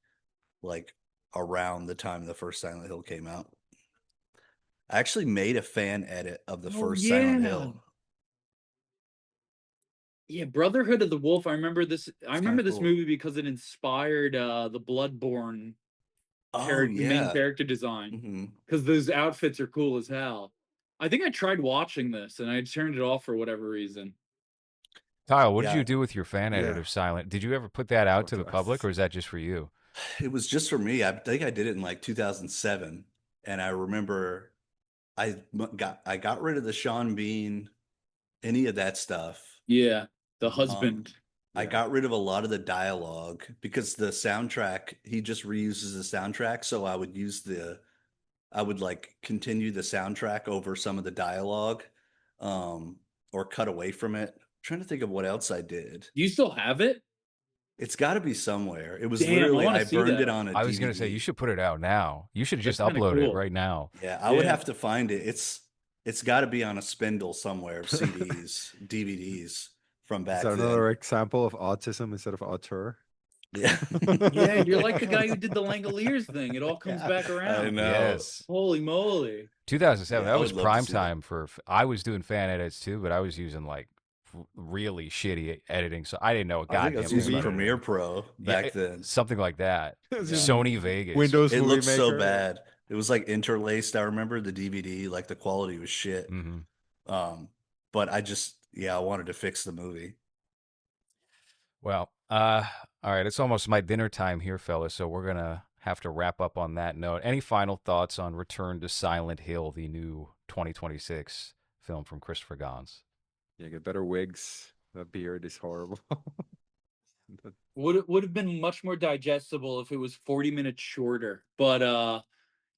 like around the time the first Silent Hill came out. I actually made a fan edit of the first Silent Hill. Yeah, Brotherhood of the Wolf. I remember this. I remember this cool. movie because it inspired the Bloodborne Oh main yeah. character design. Mhm. Because those outfits are cool as hell. I think I tried watching this and I turned it off for whatever reason. Kyle, what did Yeah. you do with your fan edit Yeah. of Silent? Did you ever put that out to the What do I- public, or is that just for you? It was just for me. I think I did it in like 2007, and I remember I got rid of the Sean Bean, any of that stuff. Yeah, the Um, husband. I Yeah. got rid of a lot of the dialogue because the soundtrack, he just reuses the soundtrack. So I would like continue the soundtrack over some of the dialogue, or cut away from it. I'm trying to think of what else I did. Do you still have it? It's got to be somewhere. It was Damn, I literally, want I to see burned it that. on a I was gonna say you DVD. should put it out now. You should That's just kind of upload it cool. right now. Yeah, I would Yeah. have to find it. It's got to be on a spindle somewhere of CDs, DVDs from Is back that another then. example of autism instead of auteur? Yeah. Yeah, you're like the guy who did the Langoliers thing. It all comes Yeah, back I around. know. Yes. Holy moly. 2007. Yeah, I That was would love to prime see that. time for. I was doing fan edits too, but I was using like really shitty editing, so I didn't know a I think I goddamn was thing using about Premiere editing. Pro Yeah, back then. something like that. It's Yeah. just Sony Vegas. Windows It Movie looked so Maker. bad. It was like interlaced. I remember the DVD, like the quality was shit. Hmm. But I wanted to fix the movie. Well, all right. It's almost my dinner time here, fellas. So we're gonna have to wrap up on that note. Any final thoughts on Return to Silent Hill, the new 2026 film from Christopher Gans? Yeah, get better wigs. That beard is horrible. Would have been much more digestible if it was 40 minutes shorter. But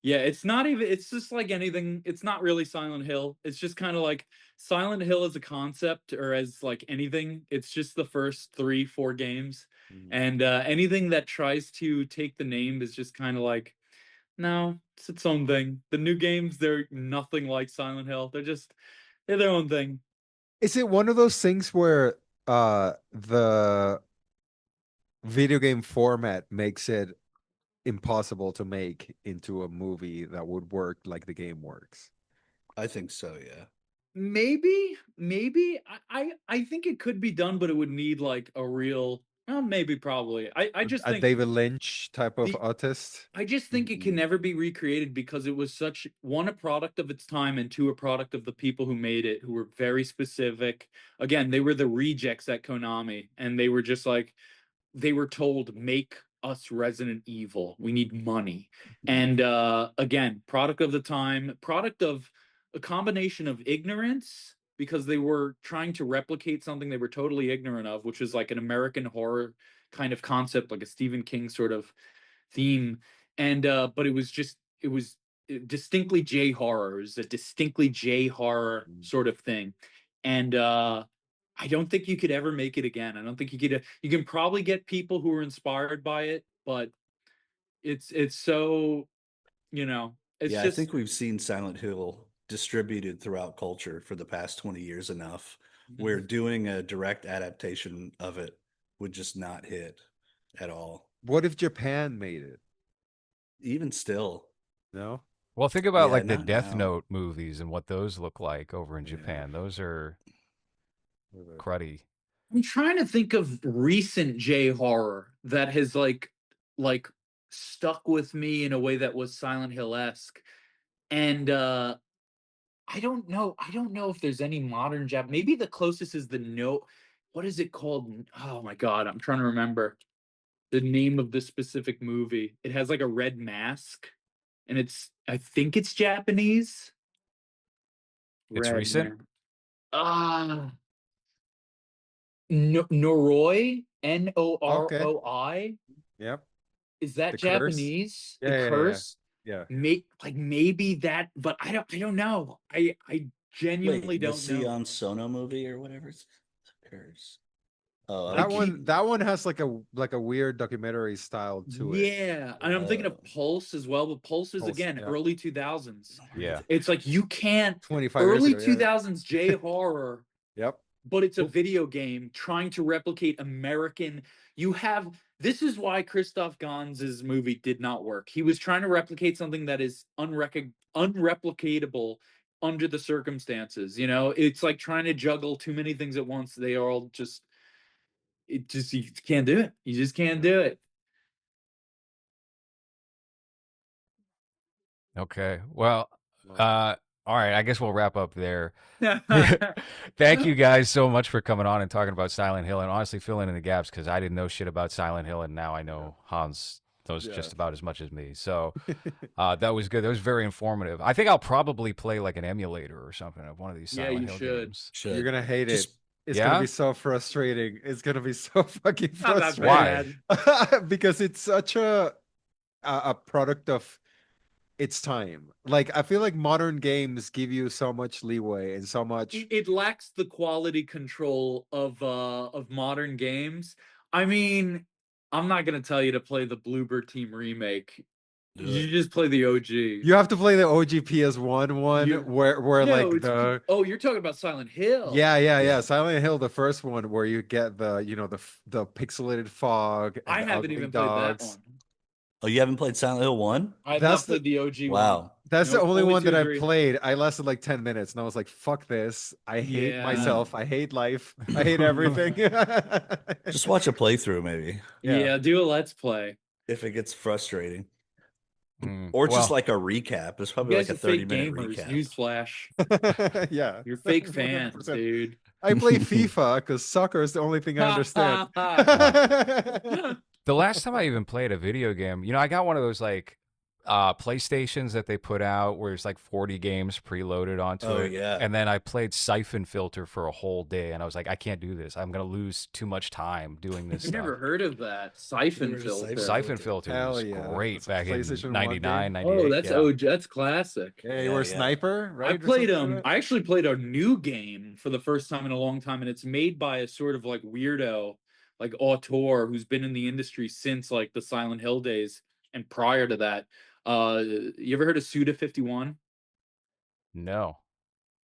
yeah, it's just like anything. It's not really Silent Hill. It's just kind of like Silent Hill as a concept or as like anything. It's just the first 3, 4 games. And anything that tries to take the name is just kind of like, no, it's its own thing. The new games, they're nothing like Silent Hill. They're their own thing. Is it one of those things where the video game format makes it impossible to make into a movie that would work like the game works? I think so, yeah. Maybe. I think it could be done, but it would need like a real, well, maybe probably. I just A think David Lynch type of the artist? I just think it can never be recreated because it was such, one, a product of its time, and two, a product of the people who made it, who were very specific. Again, they were the rejects at Konami, and they were just like, they were told, make us Resident Evil. We need money. And again, product of the time, product of a combination of ignorance, because they were trying to replicate something they were totally ignorant of, which is like an American horror kind of concept, like a Stephen King sort of theme. And but it was distinctly J horror. It was a distinctly J horror sort of thing. And I don't think you could ever make it again. I don't think you could. You can probably get people who are inspired by it, but it's so, it's Yeah, I just think we've seen Silent Hill distributed throughout culture for the past 20 years enough where doing a direct adaptation of it would just not hit at all. What if Japan made it? Even still. No? Well, think about Yeah, like the not Death now. Note movies and what those look like over in Yeah. Japan. Those are cruddy. I'm trying to think of recent J horror that has like stuck with me in a way that was Silent Hill-esque. And I don't know. I don't know if there's any modern Jap. Maybe the closest is the no. What is it called? Oh my God, I'm trying to remember the name of this specific movie. It has like a red mask, and I think it's Japanese. It's Red recent? mask. Ah, Noroi, Okay. Noroi. Yep. Is that The Curse? Japanese? Yeah, The yeah, yeah. Curse. Yeah. Maybe that, but I don't know. I genuinely Wait, the don't know. Sion Sono movie or whatever it's Curse. Oh, That okay. one has like a weird documentary style to it. Yeah, and I'm thinking of Pulse as well, but Pulse is Pulse, again yeah. early 2000s. Yeah. It's like you can't 25 years early ago, yeah. 2000s J horror, Yep. but it's a video game trying to replicate American. This is why Christoph Gans's movie did not work. He was trying to replicate something that is unreplicatable under the circumstances. It's like trying to juggle too many things at once. They are all just, you can't do it. You just can't do it. Okay. Well, all right. I guess we'll wrap up there. Yeah. Thank you guys so much for coming on and talking about Silent Hill and honestly filling in the gaps because I didn't know shit about Silent Hill and now I know Hans knows Yeah. just about as much as me. So that was good. That was very informative. I think I'll probably play like an emulator or something of one of these Yeah, Silent you Hill should. games. You're gonna hate it. Just It's gonna Yeah? be so frustrating. It's gonna be so fucking Not that frustrating. bad. Because it's such a product of its time. Like I feel like modern games give you so much leeway and so much. It lacks the quality control of modern games. I mean, I'm not gonna tell you to play the Bluebird Team remake. do You it. just play the OG. You have to play the OG PS1 one You- where No, like it's the oh, you're talking about Silent Hill. yeah, Silent Hill, the first one where you get the the pixelated fog and I the haven't ugly even played that dogs. one. Oh, you haven't played Silent Hill 1? I have That's not played the OG one. Wow. That's the Nope, only one 2 that and I 3. played. I lasted like 10 minutes and I was like, fuck this. I hate Yeah. myself. I hate life. I hate everything. Just watch a playthrough, maybe, Yeah. Yeah, do a let's play. if it gets frustrating. Mm, Or just well, like a recap. There's You probably guys like are a 30 fake minute gamers. recap. Newsflash. Yeah. You're fake fans, 100%. dude. I play FIFA because soccer is the only thing I understand. the last time I even played a video game, I got one of those like PlayStations that they put out where it's like 40 games preloaded onto Oh, it. yeah. And then I played Siphon Filter for a whole day, and I was like, I can't do this. I'm gonna lose too much time doing this I've stuff. never heard of that. Siphon Never heard of filter. Siphon Filter Hell was yeah. great That's a back in PlayStation 1 99, game. 98. Oh, that's yeah. that's classic. Yeah, you Yeah, were a yeah. sniper, right? I or played something like that? I actually played a new game for the first time in a long time, and it's made by a sort of like weirdo, like auteur who's been in the industry since like the Silent Hill days and prior to that. You ever heard of Suda 51? No.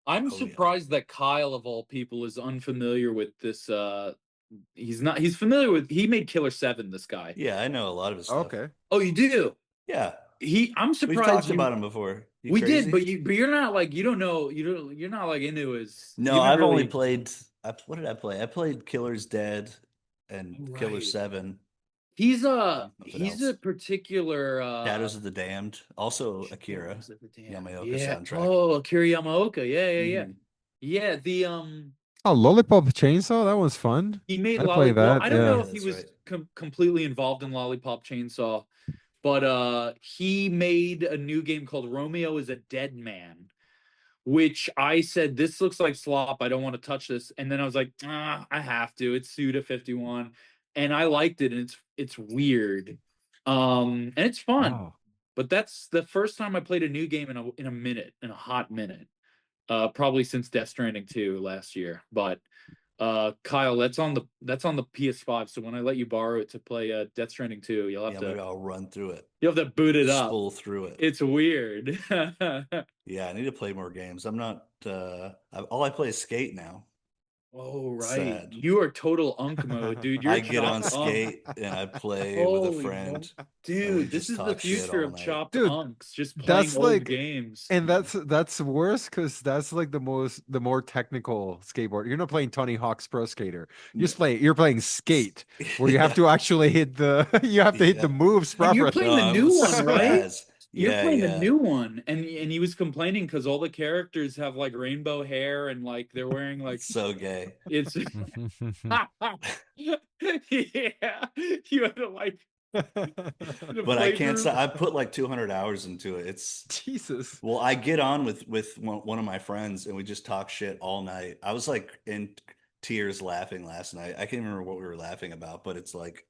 I'm Oh, yeah. surprised that Kyle of all people is unfamiliar with this. He's familiar with. He made Killer 7. This guy. Yeah, I know a lot of his stuff. Okay. Oh, you do. Yeah. I'm We've surprised talked you. about him before. You We crazy? did, but you're not like you don't know you're not like into his. No, you haven't I've only really- played. What did I play? I played Killer's Dead and Oh, Killer right. 7. He's Something he's else. a particular Shadows of the Damned. Also Akira. Shadows of the Damned. Yamaoka Yeah. soundtrack. Oh, Akira Yamaoka. Yeah. Mhm. Yeah. The Oh, Lollipop Chainsaw, that was fun. he made I play Lollipop. that, I don't yeah. know Yeah, if he that's was right. completely involved in Lollipop Chainsaw, but he made a new game called Romeo is a Dead Man, which I said this looks like slop. I don't want to touch this, and then I was like, I have to. It's Suda 51, and I liked it, and it's weird, and it's fun. Oh. But that's the first time I played a new game in a hot minute. Probably since Death Stranding 2 last year. But Kyle, that's on the PS5. So when I let you borrow it to play Death Stranding 2, Yeah, maybe I'll run through it. you'll have to boot it up. Spool through it. It's weird. Yeah, I need to play more games. I'm not. All I play is Skate now. Oh right, Sad. you are total unk mode, dude. You're I get on chopped unk. Skate and I play with a Holy friend. Dude, this just is the talk shit future all of night. chopped Dude, unks, just playing that's old like- games. And that's worse because that's like the more technical skateboard. You're not playing Tony Hawk's Pro Skater. You're playing Skate, where you have to actually hit the hit the moves And you're properly. playing the new one, right? spaz. You're Yeah, playing yeah. the new one, and he was complaining because all the characters have like rainbow hair and like they're wearing like It's so gay. it's yeah. You had to like. But I can't say I put like 200 hours into it. It's Jesus. well, I get on with one of my friends and we just talk shit all night. I was like in tears laughing last night. I can't remember what we were laughing about, but it's like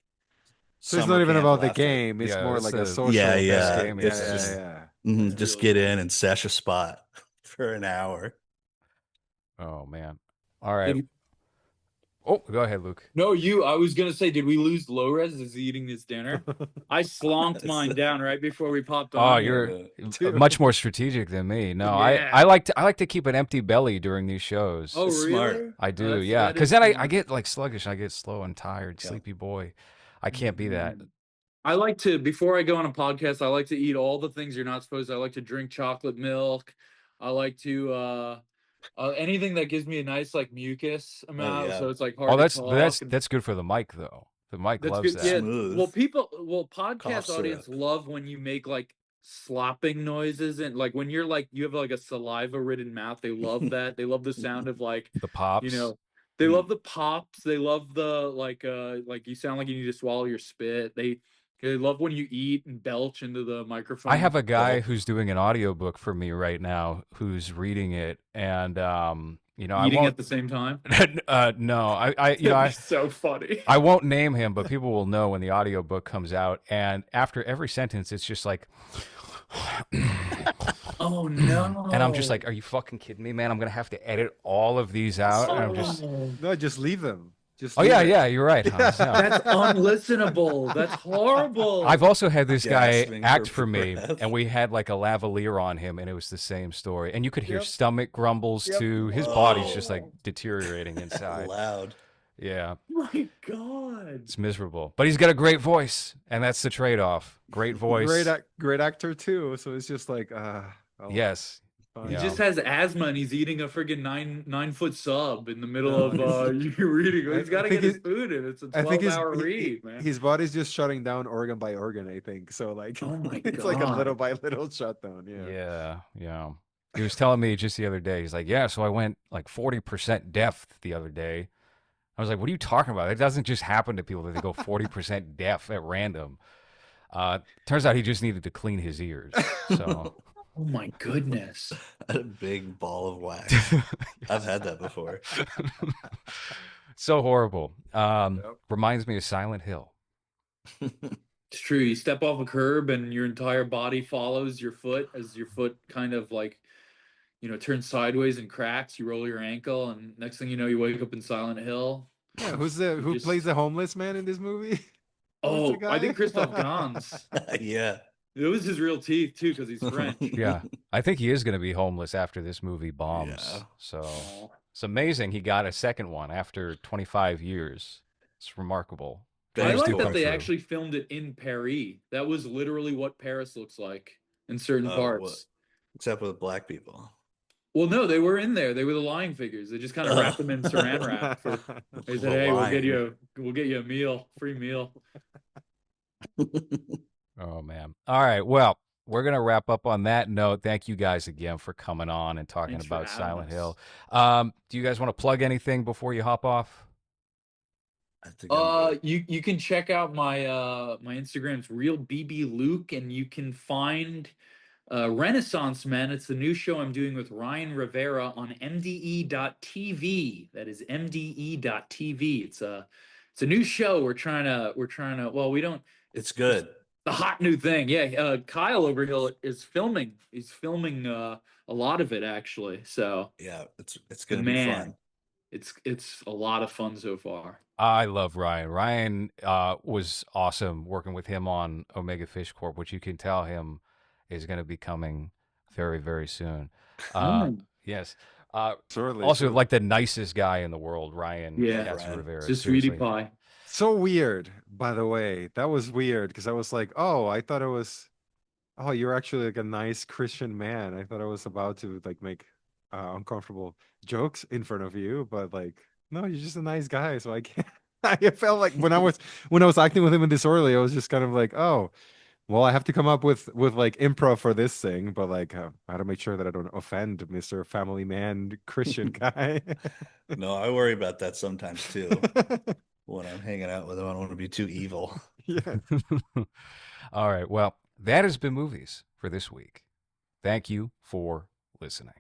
So it's summer not even camp about the laughter. game. It's Yeah, more it's like a the- social. Yeah, thing. yeah. game, Yeah, it's yeah, just- yeah. Mhm, That's just really get cool. in and sesh a spot for an hour. Oh man. All right. Did- Oh, go ahead, Luke. No, I was gonna say, did we lose LowRes? Is he eating his dinner? I slonked mine down right before we popped on. Oh, here. you're Dude. much more strategic than me. No, Yeah. I like to keep an empty belly during these shows. Oh, Smart. really? I Oh, do, that's- yeah. that Because is then I smart. get like sluggish. I get slow and tired, Yeah. sleepy boy. I can't be that. I like to, before I go on a podcast, I like to eat all the things you're not supposed to. I like to drink chocolate milk. I like to anything that gives me a nice like mucus amount, yeah. so it's like hard Oh, to that's talk. and- that's good for the mic though. The mic That's loves good. that. Yeah. Smooth. Well, Cough podcast audience syrup. love when you make like slopping noises and like when you're like you have like a saliva ridden mouth. They love that. They love the sound of like The pops. they Mm. love the pops. They love the like you sound like you need to swallow your spit. They They love when you eat and belch into the microphone. I have a guy who's doing an audiobook for me right now who's reading it, and I eating won't. at the same time. No, That'd be so funny. I won't name him, but people will know when the audiobook comes out. And after every sentence, it's just like, Oh no! and I'm just like, are you fucking kidding me, man? I'm gonna have to edit all of these out. And I'm just, No, just leave them. Just oh leave yeah, it. yeah, you're right, Hans. No. That's unlistenable. That's horrible. I've also had this guy Gasping act for for me, breath. and we had like a lavalier on him, and it was the same story. And you could hear Yep. stomach grumbles Yep. too. His body's just like deteriorating inside. Loud. Yeah, My God. it's miserable. But he's got a great voice, and that's the trade-off. Great voice. Great actor too. So it's just like, Yes. fine. He Yeah. just has asthma and he's eating a friggin' 9 foot sub in the middle of you reading. He's got to think get his he's- food in. It's a I think 12-hour read, man. his body's just shutting down organ by organ. I think so. Like, Oh my it's like a God. little by little shutdown. Yeah. Yeah, yeah. He was telling me just the other day. He's like, yeah, so I went like 40% deaf the other day. I was like, what are you talking about? It doesn't just happen to people that they go 40% deaf at random. Turns out he just needed to clean his ears. So Oh my goodness. A big ball of wax. I've had that before. so horrible. Yep. Reminds me of Silent Hill. It's true. You step off a curb and your entire body follows your foot as your foot kind of like, turns sideways and cracks. You roll your ankle, and next thing you know, you wake up in Silent Hill. Yeah. Who Just- plays the homeless man in this movie? Oh, Who's the I think guy? Christoph Gans. Yeah. It was his real teeth too, because he's French. Yeah, I think he is going to be homeless after this movie bombs. Yeah. So Oh. it's amazing he got a second one after 25 years. It's remarkable. I Dreams like do that come they true. actually filmed it in Paris. That was literally what Paris looks like in certain Oh, parts. what? Except with black people. Well, no, they were in there. They were the lying figures. They just kind of wrapped them in saran wrap. They said, "Hey, we'll get you a meal, free meal." Oh man. All right. Well, we're gonna wrap up on that note. Thank you guys again for coming on and talking Thanks for about having Silent us. Hill. Do you guys want to plug anything before you hop off? I think I'm good. You can check out my my Instagram's real BB Luke, and you can find Renaissance Men. It's the new show I'm doing with Ryan Rivera on MDE.TV. That is MDE.TV. It's a new show. We're trying to. Well, we don't. It's good. The hot new thing. Yeah, Kyle over here is filming. He's filming a lot of it actually. So Yeah, it's gonna be man, fun. it's a lot of fun so far. I love Ryan. Ryan was awesome working with him on Omega Fish Corp, which you can tell him is going to be coming very, very soon. Yes. Shortly. Also, like the nicest guy in the world, Ryan Yeah. Katz Ryan. Rivera. Just sweetie seriously. pie. So weird, by the way. That was weird because I was like, oh, I thought it was, oh, you're actually like a nice Christian man. I thought I was about to like make uncomfortable jokes in front of you, but like, no, you're just a nice guy. So I can't. I felt like when I was acting with him in Disorderly, I was just kind of like, oh, well, I have to come up with like improv for this thing, but like, I had to make sure that I don't offend Mr. Family Man Christian guy. No, I worry about that sometimes too. When I'm hanging out with him, I don't want to be too evil. Yeah. All right. Well, that has been Movies for this week. Thank you for listening.